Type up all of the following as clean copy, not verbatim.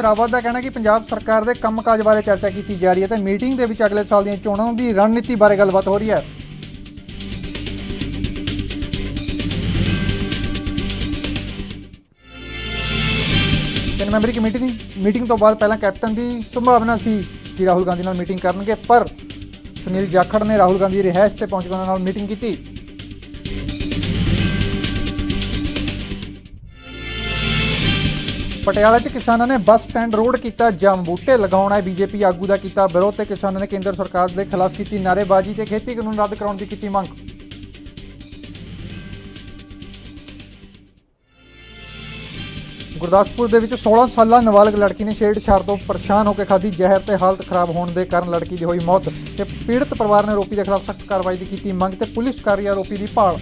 ਰਾਵਤ ਦਾ ਕਹਿਣਾ ਕਿ ਪੰਜਾਬ ਸਰਕਾਰ ਦੇ ਕੰਮਕਾਜ ਬਾਰੇ ਚਰਚਾ ਕੀਤੀ ਜਾ ਰਹੀ ਹੈ ਤੇ ਮੀਟਿੰਗ ਦੇ ਵਿੱਚ ਅਗਲੇ ਸਾਲ ਦੀਆਂ ਚੋਣਾਂ ਦੀ ਰਣਨੀਤੀ ਬਾਰੇ ਗੱਲਬਾਤ ਹੋ ਰਹੀ ਹੈ। ਤਿੰਨ ਮੈਂਬਰੀ ਕਮੇਟੀ ਦੀ ਮੀਟਿੰਗ ਤੋਂ ਬਾਅਦ ਪਹਿਲਾਂ ਕੈਪਟਨ ਦੀ ਸੰਭਾਵਨਾ ਸੀ ਕਿ ਰਾਹੁਲ ਗਾਂਧੀ ਨਾਲ ਮੀਟਿੰਗ ਕਰਨਗੇ, ਪਰ ਸੁਨੀਲ ਜਾਖੜ ਨੇ ਰਾਹੁਲ ਗਾਂਧੀ ਦੀ ਰਿਹਾਇਸ਼ ਤੇ ਪਹੁੰਚ ਕੇ ਉਹਨਾਂ ਨਾਲ ਮੀਟਿੰਗ ਕੀਤੀ। ਪਟਿਆਲਾ 'ਚ ਕਿਸਾਨਾਂ ਨੇ ਬੱਸ ਸਟੈਂਡ ਰੋਡ ਕੀਤਾ ਜਾਮ। ਬੂਟੇ ਲਗਾਉਣ ਆਏ ਬੀਜੇਪੀ ਆਗੂ ਦਾ ਕੀਤਾ ਵਿਰੋਧ ਤੇ ਕਿਸਾਨਾਂ ਨੇ ਕੇਂਦਰ ਸਰਕਾਰ ਦੇ ਖਿਲਾਫ ਕੀਤੀ ਨਾਅਰੇਬਾਜ਼ੀ ਤੇ ਖੇਤੀ ਕਾਨੂੰਨ ਰੱਦ ਕਰਾਉਣ ਦੀ ਕੀਤੀ ਮੰਗ। ਗੁਰਦਾਸਪੁਰ ਦੇ ਵਿੱਚ 16 ਸਾਲਾ ਨਾਬਾਲਗ ਲੜਕੀ ਨੇ ਛੇੜਛਾੜ ਤੋਂ ਪਰੇਸ਼ਾਨ ਹੋ ਕੇ ਖਾਧੀ ਜ਼ਹਿਰ ਤੇ ਹਾਲਤ ਖਰਾਬ ਹੋਣ ਦੇ ਕਾਰਨ ਲੜਕੀ ਦੀ ਹੋਈ ਮੌਤ ਤੇ ਪੀੜਤ ਪਰਿਵਾਰ ਨੇ ਆਰੋਪੀ ਦੇ ਖਿਲਾਫ ਸਖਤ ਕਾਰਵਾਈ ਦੀ ਕੀਤੀ ਮੰਗ ਤੇ ਪੁਲਿਸ ਕਰ ਰਹੀ ਆਰੋਪੀ ਦੀ ਭਾਲ।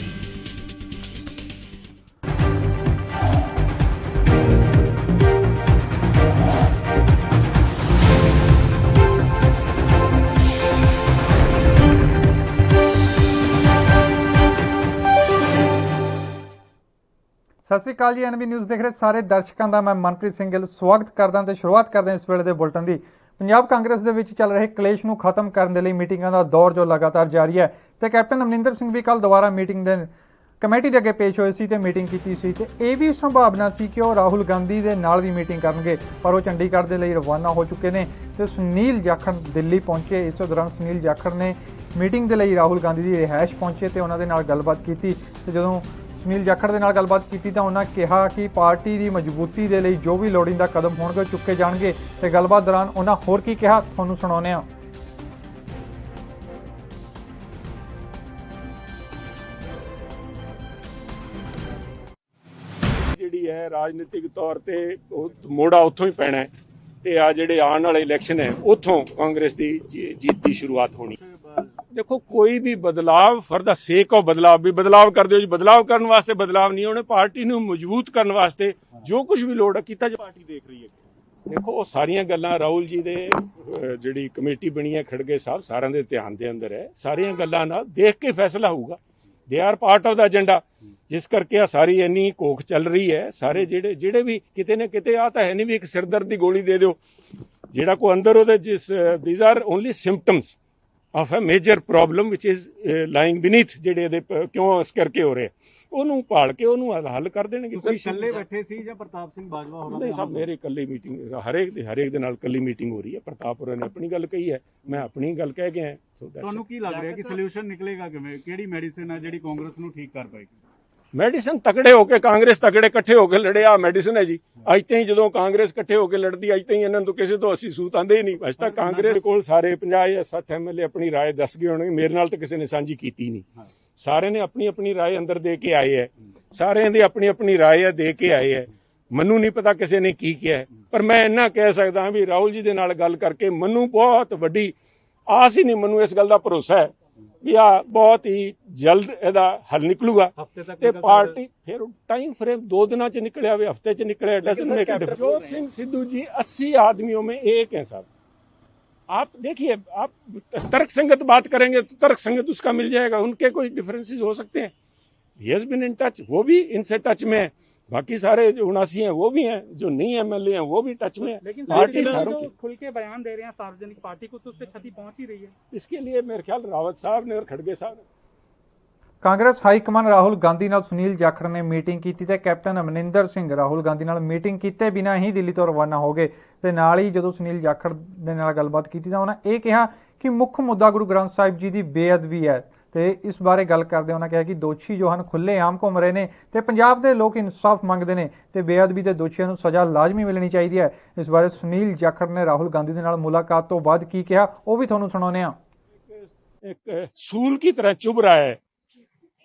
ਸਤਿ ਸ਼੍ਰੀ ਅਕਾਲ ਜੀ। NB ਨਿਊਜ਼ ਦੇਖ ਰਹੇ ਸਾਰੇ ਦਰਸ਼ਕਾਂ ਦਾ ਮੈਂ ਮਨਪ੍ਰੀਤ ਸਿੰਘ ਗਿੱਲ ਸਵਾਗਤ ਕਰਦਾ ਤੇ ਸ਼ੁਰੂਆਤ ਕਰਦੇ ਹਾਂ ਇਸ ਵੇਲੇ ਦੇ ਬੁਲਟਨ ਦੀ। ਪੰਜਾਬ ਕਾਂਗਰਸ ਦੇ ਵਿੱਚ ਚੱਲ ਰਹੇ ਕਲੇਸ਼ ਨੂੰ ਖਤਮ ਕਰਨ ਦੇ ਲਈ ਮੀਟਿੰਗਾਂ ਦਾ ਦੌਰ ਜੋ ਲਗਾਤਾਰ ਜਾਰੀ ਹੈ ਤੇ ਕੈਪਟਨ ਅਮਰਿੰਦਰ ਸਿੰਘ ਵੀ ਕੱਲ੍ਹ ਦੁਬਾਰਾ ਮੀਟਿੰਗ ਦੇ ਕਮੇਟੀ ਦੇ ਅੱਗੇ ਪੇਸ਼ ਹੋਏ ਸੀ ਤੇ ਮੀਟਿੰਗ ਕੀਤੀ ਸੀ ਤੇ ਇਹ ਵੀ ਸੰਭਾਵਨਾ ਸੀ ਕਿ ਉਹ ਰਾਹੁਲ ਗਾਂਧੀ ਦੇ ਨਾਲ ਵੀ ਮੀਟਿੰਗ ਕਰਨਗੇ, ਪਰ ਉਹ ਚੰਡੀਗੜ੍ਹ ਦੇ ਲਈ ਰਵਾਨਾ ਹੋ ਚੁੱਕੇ ਨੇ ਤੇ ਸੁਨੀਲ ਜਾਖੜ ਦਿੱਲੀ ਪਹੁੰਚੇ। ਇਸ ਦੌਰਾਨ ਸੁਨੀਲ ਜਾਖੜ ਨੇ ਮੀਟਿੰਗ ਦੇ ਲਈ ਰਾਹੁਲ ਗਾਂਧੀ ਦੀ ਰਿਹਾਇਸ਼ ਪਹੁੰਚੇ ਤੇ ਉਹਨਾਂ ਦੇ ਨਾਲ ਗੱਲਬਾਤ ਕੀਤੀ ਤੇ ਜਦੋਂ ਸੁਨੀਲ ਜਾਖੜ ਦੇ ਨਾਲ ਗੱਲਬਾਤ ਕੀਤੀ ਤਾਂ ਉਹਨਾਂ ਕਿਹਾ ਕਿ ਪਾਰਟੀ ਦੀ ਮਜ਼ਬੂਤੀ ਦੇ ਲਈ ਜੋ ਵੀ ਲੋੜੀਂਦਾ ਕਦਮ ਹੋਣਗੇ ਚੁੱਕੇ ਜਾਣਗੇ ਤੇ ਗੱਲਬਾਤ ਦੌਰਾਨ ਉਹਨਾਂ ਹੋਰ ਕੀ ਕਿਹਾ ਤੁਹਾਨੂੰ ਸੁਣਾਉਂਦੇ ਹਾਂ। ਜਿਹੜੀ ਹੈ ਰਾਜਨੀਤਿਕ ਤੌਰ ਤੇ ਮੋੜਾ ਉੱਥੋਂ ਹੀ ਪੈਣਾ ਤੇ ਆ ਜਿਹੜੇ ਆਉਣ ਵਾਲੇ ਇਲੈਕਸ਼ਨ ਹੈ ਉੱਥੋਂ ਕਾਂਗਰਸ ਦੀ जीत की शुरुआत होनी। देखो कोई भी बदलाव फॉर द सेक ऑफ बदलाव भी बदलाव कर दो जी, बदलाव करने वास्ते बदलाव नहीं होने, पार्टी ਨੂੰ ਮਜ਼ਬੂਤ ਕਰਨ ਵਾਸਤੇ ਜੋ ਕੁਝ ਵੀ ਲੋੜ ਕੀਤਾ ਪਾਰਟੀ ਦੇਖ ਰਹੀ ਹੈ। ਦੇਖੋ ਉਹ ਸਾਰੀਆਂ ਗੱਲਾਂ ਰਾਹੁਲ ਜੀ ਦੇ ਜਿਹੜੀ ਕਮੇਟੀ ਬਣੀ ਹੈ ਖੜਗੇ ਸਾਹਿਬ ਸਾਰਿਆਂ ਦੇ ਧਿਆਨ ਦੇ ਅੰਦਰ ਹੈ। ਸਾਰੀਆਂ ਗੱਲਾਂ ਨਾਲ ਦੇਖ ਕੇ ਫੈਸਲਾ ਹੋਊਗਾ। They are part of the agenda, ਜਿਸ ਕਰਕੇ ਆ ਸਾਰੀ ਇੰਨੀ ਕੋਖ ਚੱਲ ਰਹੀ ਹੈ। ਸਾਰੇ ਜਿਹੜੇ ਵੀ ਕਿਤੇ ਨਾ ਕਿਤੇ ਆ ਤਾਂ ਹੈ ਨਹੀਂ ਵੀ ਇੱਕ ਸਿਰਦਰਦ ਦੀ ਗੋਲੀ ਦੇ ਦਿਓ ਜਿਹੜਾ ਕੋ ਅੰਦਰ ਉਹਦੇ ਜਿਸ these are only symptoms of a major problem which is lying beneath ਜਿਹੜੇ ਇਹਦੇ ਕਿਉਂ ਇਸ ਕਰਕੇ ਹੋ ਰਹੇ ਉਹਨੂੰ ਭਾਲ ਕੇ ਉਹਨੂੰ ਹੱਲ ਕਰ ਦੇਣਗੇ। ਤੁਸੀਂ ਇਕੱਲੇ ਬੈਠੇ ਸੀ ਜਾਂ ਪ੍ਰਤਾਪ ਸਿੰਘ ਬਾਜਵਾ ਹੋਰਾਂ ਨਹੀਂ ਸਭ ਮੇਰੇ ਇਕੱਲੀ ਮੀਟਿੰਗ ਹਰੇਕ ਦੇ ਨਾਲ ਇਕੱਲੀ ਮੀਟਿੰਗ ਹੋ ਰਹੀ ਹੈ। ਪ੍ਰਤਾਪ ਹੋਰਾਂ ਨੇ ਆਪਣੀ ਗੱਲ ਕਹੀ ਹੈ, ਮੈਂ ਆਪਣੀ ਗੱਲ ਕਹਿ ਗਿਆ। ਤੁਹਾਨੂੰ ਕੀ ਲੱਗ ਰਿਹਾ ਕਿ ਸੋਲੂਸ਼ਨ ਨਿਕਲੇਗਾ ਕਿਵੇਂ? ਕਿਹੜੀ ਮੈਡੀਸਿਨ ਹੈ ਜਿਹੜੀ ਕਾਂਗਰਸ ਨੂੰ ਠੀਕ ਕਰ ਪਾਏਗੀ? ਮੈਡੀਸਨ ਤਕੜੇ ਹੋ ਕੇ ਕਾਂਗਰਸ ਤਕੜੇ ਇਕੱਠੇ ਹੋ ਕੇ ਲੜੇ ਆ ਮੈਡੀਸਨ ਹੈ ਜੀ। ਅੱਜ ਤਾਈਂ ਜਦੋਂ ਕਾਂਗਰਸ ਇਕੱਠੇ ਹੋ ਕੇ ਲੜਦੀ ਅੱਜ ਤਾਈਂ ਇਹਨਾਂ ਨੂੰ ਕਿਸੇ ਤੋਂ ਅਸੀਂ ਸੂਤ ਆਂਦੇ ਹੀ ਨਹੀਂ। ਅੱਜ ਤੱਕ ਕਾਂਗਰਸ ਕੋਲ ਸਾਰੇ 50 ਜਾਂ 60 MLA ਆਪਣੀ ਰਾਏ ਦੱਸ ਗਏ ਹੋਣਗੇ, ਮੇਰੇ ਨਾਲ ਤਾਂ ਕਿਸੇ ਨੇ ਸਾਂਝੀ ਕੀਤੀ ਨਹੀਂ। ਸਾਰਿਆਂ ਨੇ ਆਪਣੀ ਆਪਣੀ ਰਾਏ ਅੰਦਰ ਦੇ ਕੇ ਆਏ ਹੈ, ਸਾਰਿਆਂ ਦੀ ਆਪਣੀ ਆਪਣੀ ਰਾਏ ਦੇ ਕੇ ਆਏ ਹੈ। ਮੈਨੂੰ ਨਹੀਂ ਪਤਾ ਕਿਸੇ ਨੇ ਕੀ ਕਿਹਾ, ਪਰ ਮੈਂ ਇੰਨਾ ਕਹਿ ਸਕਦਾ ਵੀ ਰਾਹੁਲ ਜੀ ਦੇ ਨਾਲ ਗੱਲ ਕਰਕੇ ਮੈਨੂੰ ਬਹੁਤ ਵੱਡੀ ਆਸ ਹੀ ਨਹੀਂ, ਮੈਨੂੰ ਇਸ ਗੱਲ ਦਾ ਭਰੋਸਾ ਹੈ ਵੀ ਆ ਬਹੁਤ ਹੀ ਜਲਦ ਇਹਦਾ ਹੱਲ ਨਿਕਲੂਗਾ ਤੇ ਪਾਰਟੀ ਫਿਰ टाइम फ्रेम 2 दिनों च निकलिया हुए, हफ्ते च निकले, डजंट मेक अ डिफरेंस। जोत सिंह सिद्धू जी 80 आदमियों में एक हैं साहब। आप देखिए, आप तर्क संगत बात करेंगे तो तर्क संगत उसका मिल जाएगा, उनके कोई डिफरेंसेस हो सकते हैं। He has been in touch, वो भी इनसे टच में है। बाकी सारे जो 79 हैं वो भी हैं, जो नहीं MLA हैं वो भी टच में है। लेकिन पार्टी सारों की खुल के बयान दे रहे हैं सार्वजनिक, पार्टी को तो उससे क्षति पहुंच ही रही है। इसके लिए मेरे ख्याल रावत साहब ने और खड़गे साहब ने ਕਾਂਗਰਸ ਹਾਈਕਮਾਨ ਰਾਹੁਲ ਗਾਂਧੀ ਨਾਲ ਸੁਨੀਲ ਜਾਖੜ ਨੇ ਮੀਟਿੰਗ ਕੀਤੀ ਤੇ ਕੈਪਟਨ ਅਮਰਿੰਦਰ ਸਿੰਘ ਰਾਹੁਲ ਗਾਂਧੀ ਨਾਲ ਮੀਟਿੰਗ ਕੀਤੇ ਬਿਨਾਂ ਹੀ ਦਿੱਲੀ ਤੋਂ ਰਵਾਨਾ ਹੋ ਗਏ ਤੇ ਨਾਲ ਹੀ ਜਦੋਂ ਸੁਨੀਲ ਜਾਖੜ ਦੇ ਨਾਲ ਗੱਲਬਾਤ ਕੀਤੀ ਤਾਂ ਉਹਨਾਂ ਇਹ ਕਿਹਾ ਕਿ ਮੁੱਖ ਮੁੱਦਾ ਗੁਰੂ ਗ੍ਰੰਥ ਸਾਹਿਬ ਜੀ ਦੀ ਬੇਅਦਬੀ ਹੈ ਤੇ ਇਸ ਬਾਰੇ ਗੱਲ ਕਰਦੇ ਉਹਨਾਂ ਕਿਹਾ ਕਿ ਦੋਸ਼ੀ ਜੋ ਹਨ ਖੁੱਲੇ ਆਮ ਘੁੰਮ ਰਹੇ ਨੇ ਤੇ ਪੰਜਾਬ ਦੇ ਲੋਕ ਇਨਸਾਫ ਮੰਗਦੇ ਨੇ ਤੇ ਬੇਅਦਬੀ ਦੇ ਦੋਸ਼ੀਆਂ ਨੂੰ ਸਜ਼ਾ ਲਾਜ਼ਮੀ ਮਿਲਣੀ ਚਾਹੀਦੀ ਹੈ। ਇਸ ਬਾਰੇ ਸੁਨੀਲ ਜਾਖੜ ਨੇ ਰਾਹੁਲ ਗਾਂਧੀ ਦੇ ਨਾਲ ਮੁਲਾਕਾਤ ਤੋਂ ਬਾਅਦ ਕੀ ਕਿਹਾ ਉਹ ਵੀ ਤੁਹਾਨੂੰ ਸੁਣਾਉਂਦੇ ਹਾਂ। एक सूल की तरह चुभ रहा है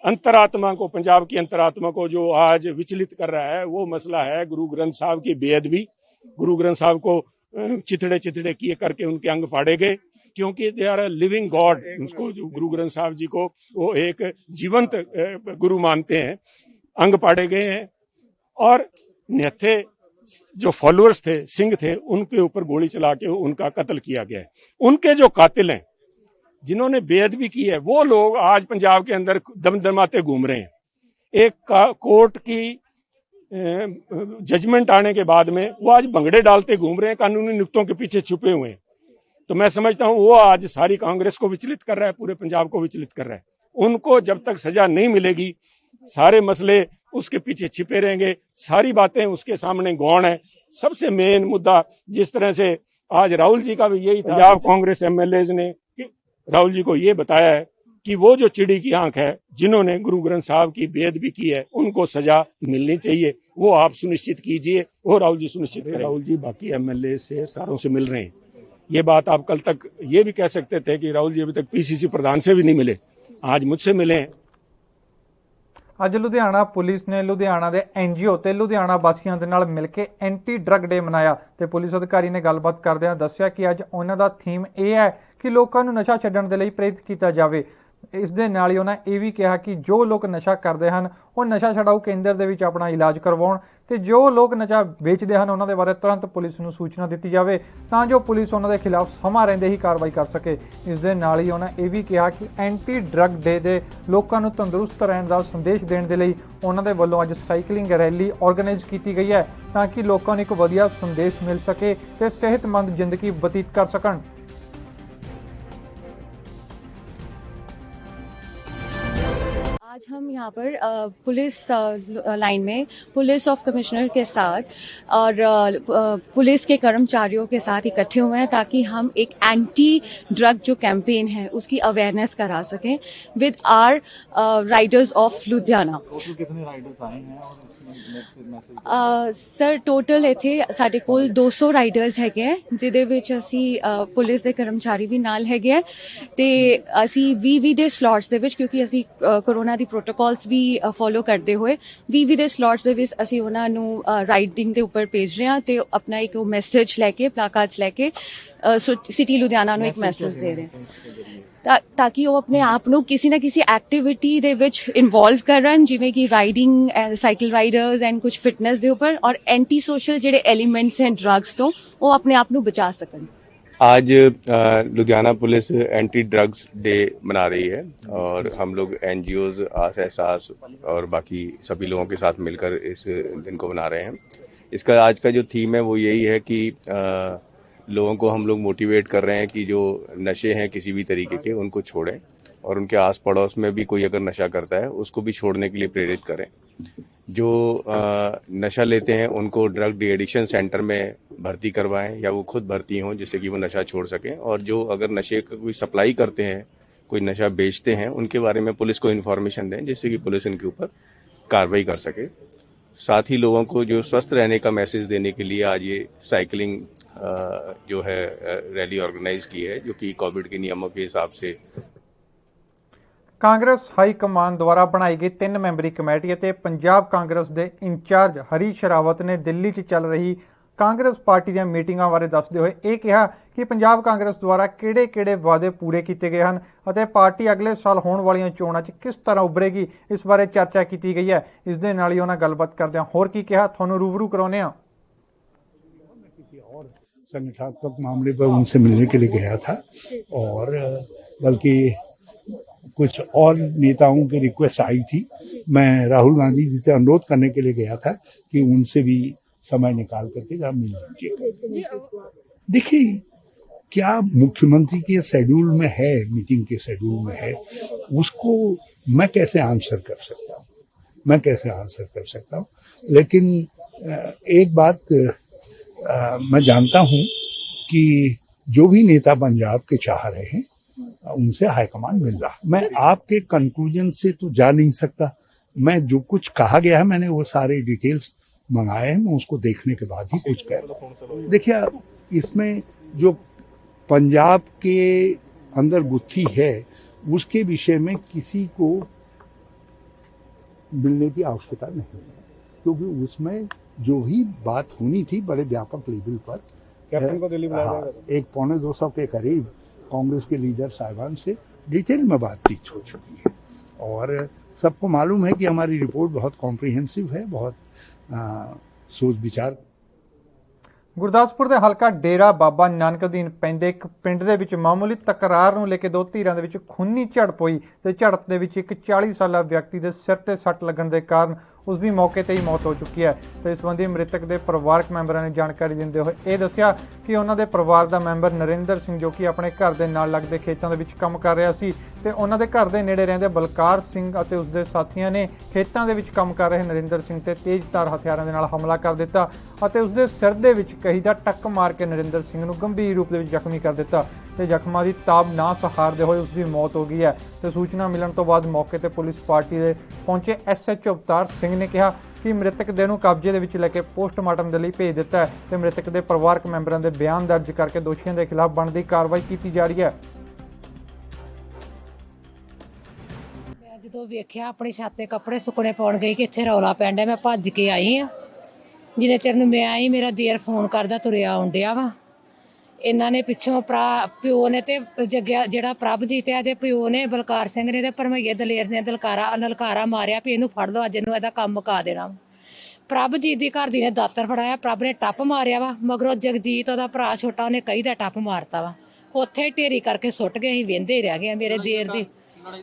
अंतरात्मा को, पंजाब की अंतरात्मा को जो आज विचलित कर रहा है वो मसला है गुरु ग्रंथ साहब की बेअदबी। गुरु ग्रंथ साहब को चिथड़े किए करके उनके अंग फाड़े गए क्योंकि they are a living god. उसको जो गुरु ग्रंथ साहब जी को वो एक जीवंत गुरु मानते हैं, अंग फाड़े गए हैं और निहत्थे जो फॉलोअर्स थे, सिंह थे, उनके ऊपर गोली चला के उनका कत्ल किया गया है। उनके जो कातिल हैं जिन्होंने बेअदबी की है वो लोग आज पंजाब के अंदर दमदमाते घूम रहे हैं। एक कोर्ट की जजमेंट आने के बाद में वो आज भंगड़े डालते घूम रहे हैं, कानूनी नुक्तों के पीछे छुपे हुए हैं। तो मैं समझता हूं वो आज सारी कांग्रेस को विचलित कर रहा है, पूरे पंजाब को विचलित कर रहा है। उनको जब तक सजा नहीं मिलेगी सारे मसले उसके पीछे छिपे रहेंगे, सारी बातें उसके सामने गौण है। सबसे मेन मुद्दा जिस तरह से आज राहुल जी का भी यही था, पंजाब कांग्रेस एमएलए ने राहुल जी को ये बताया है कि वो जो चिड़ी की आंख है जिन्होंने गुरु ग्रंथ साहब की बेअदबी की है उनको सजा मिलनी चाहिए, वो आप सुनिश्चित कीजिए, वो राहुल जी सुनिश्चित करें। राहुल जी बाकी एमएलए से सारों से मिल रहे हैं, ये बात आप कल तक ये भी कह सकते थे कि राहुल जी अभी तक पीसीसी प्रधान से भी नहीं मिले, आज मुझसे मिले हैं। ਅੱਜ ਲੁਧਿਆਣਾ ਪੁਲਿਸ ਨੇ ਲੁਧਿਆਣਾ ਦੇ ਐਨਜੀਓ ਤੇ ਲੁਧਿਆਣਾ ਵਾਸੀਆਂ ਦੇ ਨਾਲ ਮਿਲ ਕੇ ਐਂਟੀ ਡਰੱਗ ਡੇ ਮਨਾਇਆ ਤੇ ਪੁਲਿਸ ਅਧਿਕਾਰੀ ਨੇ ਗੱਲਬਾਤ ਕਰਦਿਆਂ ਦੱਸਿਆ ਕਿ ਅੱਜ ਉਹਨਾਂ ਦਾ ਥੀਮ ਇਹ ਹੈ ਕਿ ਲੋਕਾਂ ਨੂੰ ਨਸ਼ਾ ਛੱਡਣ ਦੇ ਲਈ ਪ੍ਰੇਰਿਤ ਕੀਤਾ ਜਾਵੇ। ਇਸ ਦੇ ਨਾਲ ਹੀ ਉਹਨਾਂ ਇਹ ਵੀ ਕਿਹਾ ਕਿ ਜੋ ਲੋਕ ਨਸ਼ਾ ਕਰਦੇ ਹਨ ਉਹ ਨਸ਼ਾ ਛਡਾਊ ਕੇਂਦਰ ਦੇ ਵਿੱਚ ਆਪਣਾ ਇਲਾਜ ਕਰਵਾਉਣ ਤੇ ਜੋ ਲੋਕ ਨਸ਼ਾ ਵੇਚਦੇ ਹਨ ਉਹਨਾਂ ਦੇ ਬਾਰੇ ਤੁਰੰਤ ਪੁਲਿਸ ਨੂੰ ਸੂਚਨਾ ਦਿੱਤੀ ਜਾਵੇ ਤਾਂ ਜੋ ਪੁਲਿਸ ਉਹਨਾਂ ਦੇ ਖਿਲਾਫ ਸਮਾਂ ਰਹਿੰਦੇ ਹੀ ਕਾਰਵਾਈ ਕਰ ਸਕੇ। ਇਸ ਦੇ ਨਾਲ ਹੀ ਉਹਨਾਂ ਇਹ ਵੀ ਕਿਹਾ ਕਿ ਐਂਟੀ ਡਰੱਗ ਡੇ ਦੇ ਲੋਕਾਂ ਨੂੰ ਤੰਦਰੁਸਤ ਰਹਿਣ ਦਾ ਸੰਦੇਸ਼ ਦੇਣ ਦੇ ਲਈ ਉਹਨਾਂ ਦੇ ਵੱਲੋਂ ਅੱਜ ਸਾਈਕਲਿੰਗ ਰੈਲੀ ਆਰਗੇਨਾਈਜ਼ ਕੀਤੀ ਗਈ ਹੈ ਤਾਂ ਕਿ ਲੋਕਾਂ ਨੂੰ ਇੱਕ ਵਧੀਆ ਸੰਦੇਸ਼ ਮਿਲ ਸਕੇ ਤੇ ਸਿਹਤਮੰਦ ਜ਼ਿੰਦਗੀ ਬਤੀਤ ਕਰ ਸਕਣ। आज हम यहाँ पर पुलिस लाइन में पुलिस ऑफ कमिश्नर के साथ और पुलिस के कर्मचारियों के साथ इकट्ठे हुए हैं ताकि हम एक एंटी ड्रग जो कैंपेन है उसकी अवेयरनेस करा सकें with our riders of Ludhiana. कितने राइडर्स आए हैं और ਸਰ ਟੋਟਲ ਇੱਥੇ ਸਾਡੇ ਕੋਲ 200 ਰਾਈਡਰਸ ਹੈਗੇ ਹੈ ਜਿਹਦੇ ਵਿੱਚ ਅਸੀਂ ਪੁਲਿਸ ਦੇ ਕਰਮਚਾਰੀ ਵੀ ਨਾਲ ਹੈਗੇ ਹੈ ਤੇ ਅਸੀਂ 20 ਦੇ ਸਲੋਟਸ ਦੇ ਵਿੱਚ ਕਿਉਂਕਿ ਅਸੀਂ ਕੋਰੋਨਾ ਦੀ ਪ੍ਰੋਟੋਕਾਲਸ ਵੀ ਫੋਲੋ ਕਰਦੇ ਹੋਏ 20 ਦੇ ਸਲੋਟਸ ਦੇ ਵਿੱਚ ਅਸੀਂ ਉਹਨਾਂ ਨੂੰ ਰਾਈਡਿੰਗ ਦੇ ਉੱਪਰ ਭੇਜ ਰਹੇ ਹਾਂ ਤੇ ਆਪਣਾ ਇੱਕ ਮੈਸੇਜ ਲੈ ਕੇ ਪਲਾਕਾਰਡਸ ਲੈ ਕੇ ਸਿਟੀ ਲੁਧਿਆਣਾ ਨੂੰ ਇੱਕ ਮੈਸੇਜ ਦੇ ਰਹੇ ਹਾਂ ਤਾकि ਉਹ ਆਪਣੇ ਆਪ ਨੂੰ ਕਿਸੇ ਨਾ ਕਿਸੇ ਐਕਟੀਵਿਟੀ ਦੇ ਵਿੱਚ ਇਨਵੋਲਵ ਕਰਨ ਜਿਵੇਂ ਕਿ ਰਾਈਡਿੰਗ ਸਾਈਕਲ ਰਾਈਡਰਸ ਐਂਡ ਕੁਝ ਫਿਟਨੈਸ ਦੇ ਉੱਪਰ ਔਰ ਐਂਟੀ ਸੋਸ਼ਲ ਜਿਹੜੇ ਐਲੀਮੈਂਟਸ हैं ਡਰੱਗਸ ਤੋਂ ਉਹ ਆਪਣੇ ਆਪ ਨੂੰ ਬਚਾ ਸਕਣ। आज Ludhiana police anti drugs day मना रही है और हम लोग एनजीओज आस एहसास और बाकी सभी लोगों के साथ मिलकर इस दिन को मना रहे हैं। इसका आज का जो थीम है वो यही है कि लोगों को हम लोग मोटिवेट कर रहे हैं कि जो नशे हैं किसी भी तरीके के उनको छोड़ें और उनके आस पड़ोस में भी कोई अगर नशा करता है उसको भी छोड़ने के लिए प्रेरित करें। जो नशा लेते हैं उनको ड्रग डी एडिक्शन सेंटर में भर्ती करवाएं या वो खुद भर्ती हों जिससे कि वो नशा छोड़ सकें। और जो अगर नशे का कोई सप्लाई करते हैं कोई नशा बेचते हैं उनके बारे में पुलिस को इन्फॉर्मेशन दें जिससे कि पुलिस इनके ऊपर कार्रवाई कर सके। साथ ही लोगों को जो स्वस्थ रहने का मैसेज देने के लिए आज ये साइकिलिंग जो है रैली ऑर्गेनाइज की है जो कि कोविड के नियमों के हिसाब से। ਕਾਂਗਰਸ ਹਾਈ ਕਮਾਨ ਦੁਆਰਾ ਬਣਾਈ ਗਈ 3 ਮੈਂਬਰੀ ਕਮੇਟੀ ਅਤੇ ਪੰਜਾਬ ਕਾਂਗਰਸ ਦੇ ਇੰਚਾਰਜ ਹਰੀਸ਼ ਰਾਵਤ ਨੇ ਦਿੱਲੀ 'ਚ ਚੱਲ ਰਹੀ ਕਾਂਗਰਸ ਪਾਰਟੀ ਦੀਆਂ ਮੀਟਿੰਗਾਂ ਬਾਰੇ ਦੱਸਦੇ ਹੋਏ ਇਹ ਕਿਹਾ ਕਿ ਪੰਜਾਬ ਕਾਂਗਰਸ ਦੁਆਰਾ ਕਿਹੜੇ-ਕਿਹੜੇ ਵਾਅਦੇ ਪੂਰੇ ਕੀਤੇ ਗਏ ਹਨ ਅਤੇ ਪਾਰਟੀ ਅਗਲੇ ਸਾਲ ਹੋਣ ਵਾਲੀਆਂ ਚੋਣਾਂ 'ਚ ਕਿਸ ਤਰ੍ਹਾਂ ਉੱਭਰੇਗੀ ਇਸ ਬਾਰੇ ਚਰਚਾ ਕੀਤੀ ਗਈ ਹੈ। ਇਸ ਦੇ ਨਾਲ ਹੀ ਉਹਨਾਂ ਗੱਲਬਾਤ ਕਰਦਿਆਂ ਹੋਰ ਕੀ ਕਿਹਾ ਤੁਹਾਨੂੰ रूबरू कराने हैं। और संगठनात्मक मामले पर उनसे मिलने के लिए गया था और बल्कि कुछ और नेताओं की रिक्वेस्ट आई थी। मैं राहुल गांधी जी से अनुरोध करने के लिए गया था कि उनसे भी समय निकाल करके जरा मिल लीजिए। देखिए क्या मुख्यमंत्री के शेड्यूल में है, मीटिंग के शेड्यूल में है, उसको मैं कैसे आंसर कर सकता हूँ। लेकिन एक बात मैं जानता हूँ कि जो भी नेता पंजाब के चाह रहे हैं उनसे हाईकमान मिल रहा। मैं आपके कंक्लूजन से तो जा नहीं सकता। मैं जो कुछ कहा गया है मैंने वो सारे डिटेल्स मंगाए हैं, मैं उसको देखने के बाद ही कुछ कह रहा हूँ। देखिए इसमें जो पंजाब के अंदर गुत्थी है उसके विषय में किसी को मिलने की आवश्यकता नहीं है क्योंकि उसमें जो भी बात होनी थी बड़े व्यापक लेवल पर कैप्टन को दिल्ली बुलाया जाएगा। 1-200 के करीब कांग्रेस के लीडर साहिबान से डिटेल में बातचीत हो चुकी है और सबको मालूम है कि हमारी रिपोर्ट बहुत कॉम्प्रिहेंसिव है, बहुत सोच विचार। ਗੁਰਦਾਸਪੁਰ ਦੇ ਹਲਕਾ ਡੇਰਾ ਬਾਬਾ ਨਾਨਕ ਅਧੀਨ ਪੈਂਦੇ ਇੱਕ ਪਿੰਡ ਦੇ ਵਿੱਚ ਮਾਮੂਲੀ ਤਕਰਾਰ ਨੂੰ ਲੈ ਕੇ 2 ਧਿਰਾਂ ਦੇ ਵਿੱਚ ਖੂਨੀ ਝੜਪ ਹੋਈ ਤੇ ਝੜਪ ਦੇ ਵਿੱਚ ਇੱਕ 40 ਸਾਲਾ ਵਿਅਕਤੀ ਦੇ ਸਿਰ ਤੇ ਸੱਟ ਲੱਗਣ ਦੇ ਕਾਰਨ ਉਸ ਦੀ ਮੌਕੇ ਤੇ ਹੀ ਮੌਤ ਹੋ ਚੁੱਕੀ ਹੈ। ਤੇ ਇਸ ਸੰਬੰਧੀ ਮ੍ਰਿਤਕ ਦੇ ਪਰਿਵਾਰਕ ਮੈਂਬਰਾਂ ਨੇ ਜਾਣਕਾਰੀ ਦਿੰਦੇ ਹੋਏ ਇਹ ਦੱਸਿਆ ਕਿ ਉਹਨਾਂ ਦੇ ਪਰਿਵਾਰ ਦਾ ਮੈਂਬਰ ਨਰਿੰਦਰ ਸਿੰਘ ਜੋ ਕਿ ਆਪਣੇ ਘਰ ਦੇ ਨਾਲ ਲੱਗਦੇ ਖੇਤਾਂ ਦੇ ਵਿੱਚ ਕੰਮ ਕਰ ਰਿਹਾ ਸੀ ਤੇ ਉਹਨਾਂ ਦੇ ਘਰ ਦੇ ਨੇੜੇ ਰਹਿੰਦੇ ਬਲਕਾਰ ਸਿੰਘ ਅਤੇ ਉਸਦੇ ਸਾਥੀਆਂ ਨੇ ਖੇਤਾਂ ਦੇ ਵਿੱਚ ਕੰਮ ਕਰ ਰਹੇ ਨਰਿੰਦਰ ਸਿੰਘ ਤੇ ਤੇਜ਼ਧਾਰ ਹਥਿਆਰਾਂ ਦੇ ਨਾਲ ਹਮਲਾ ਕਰ ਦਿੱਤਾ ਅਤੇ ਉਸਦੇ ਸਿਰ ਦੇ ਵਿੱਚ ਕਹੀ ਦਾ ਟੱਕ ਮਾਰ ਕੇ ਨਰਿੰਦਰ ਸਿੰਘ ਨੂੰ ਗੰਭੀਰ ਰੂਪ ਦੇ ਵਿੱਚ ਜ਼ਖਮੀ ਕਰ ਦਿੱਤਾ ਤੇ ਜ਼ਖਮਾਂ ਦੀ ਤਾਬ ਨਾ ਸਹਾਰਦੇ ਹੋਏ ਉਸ ਦੀ ਮੌਤ ਹੋ ਗਈ ਹੈ। ਤੇ ਸੂਚਨਾ ਮਿਲਣ ਤੋਂ ਬਾਅਦ ਮੌਕੇ ਤੇ ਪੁਲਿਸ ਪਾਰਟੀ ਦੇ ਪਹੁੰਚੇ SHO ਅਵਤਾਰ ਸਿੰਘ ਨੇ ਕਿਹਾ ਕਿ ਮ੍ਰਿਤਕ ਦੇਹ ਨੂੰ ਕਬਜ਼ੇ ਦੇ ਵਿੱਚ ਲੈ ਕੇ ਪੋਸਟਮਾਰਟਮ ਦੇ ਲਈ ਭੇਜ ਦਿੱਤਾ ਹੈ ਤੇ ਮ੍ਰਿਤਕ ਦੇ ਪਰਿਵਾਰਕ ਮੈਂਬਰਾਂ ਦੇ ਬਿਆਨ ਦਰਜ ਕਰਕੇ ਦੋਸ਼ੀਆਂ ਦੇ ਖਿਲਾਫ ਬਣਦੀ ਕਾਰਵਾਈ ਕੀਤੀ ਜਾ ਰਹੀ ਹੈ। ਮੈਂ ਜਦੋਂ ਵੇਖਿਆ ਆਪਣੀ ਛੱਤ ਤੇ ਕੱਪੜੇ ਸੁੱਕਣੇ ਪਾਉਣ ਗਈ ਕਿ ਇੱਥੇ ਰੌਲਾ ਪੈਣ ਡਿਆ, ਮੈਂ ਭੱਜ ਕੇ ਆਈ ਆ। ਜਿੰਨੇ ਚਿਰ ਨੂੰ ਮੈਂ ਆਈ ਮੇਰਾ ਦੇਰ ਫੋਨ ਕਰਦਾ ਤੁਰਿਆ ਆਉਣ ਡਿਆ ਵਾ। ਇਹਨਾਂ ਨੇ ਪਿੱਛੋਂ ਪਿਓ ਨੇ ਤੇ ਜੱਗਿਆ ਜਿਹੜਾ ਪ੍ਰਭਜੀਤ ਹੈ ਇਹਦੇ ਪਿਓ ਨੇ ਬਲਕਾਰ ਸਿੰਘ ਨੇ ਤੇ ਭਰਮਈਏ ਦਲੇਰ ਨੇ ਲਲਕਾਰਾ ਮਾਰਿਆ ਵੀ ਇਹਨੂੰ ਫੜ ਲਓ, ਅੱਜ ਇਹਨੂੰ ਇਹਦਾ ਕੰਮ ਮੁਕਾ ਦੇਣਾ। ਪ੍ਰਭਜੀਤ ਦੀ ਘਰ ਦੀ ਨੇ ਦਾਤਰ ਫੜਾਇਆ, ਪ੍ਰਭ ਨੇ ਟੱਪ ਮਾਰਿਆ ਵਾ, ਮਗਰੋਂ ਜਗਜੀਤ ਉਹਦਾ ਭਰਾ ਛੋਟਾ ਉਹਨੇ ਕਹੀ ਦਾ ਟੱਪ ਮਾਰਤਾ ਵਾ। ਉੱਥੇ ਢੇਰੀ ਕਰਕੇ ਸੁੱਟ ਗਏ, ਅਸੀਂ ਵਹਿੰਦੇ ਰਹਿ ਗਏ। ਮੇਰੇ ਦੇਰ ਦੀ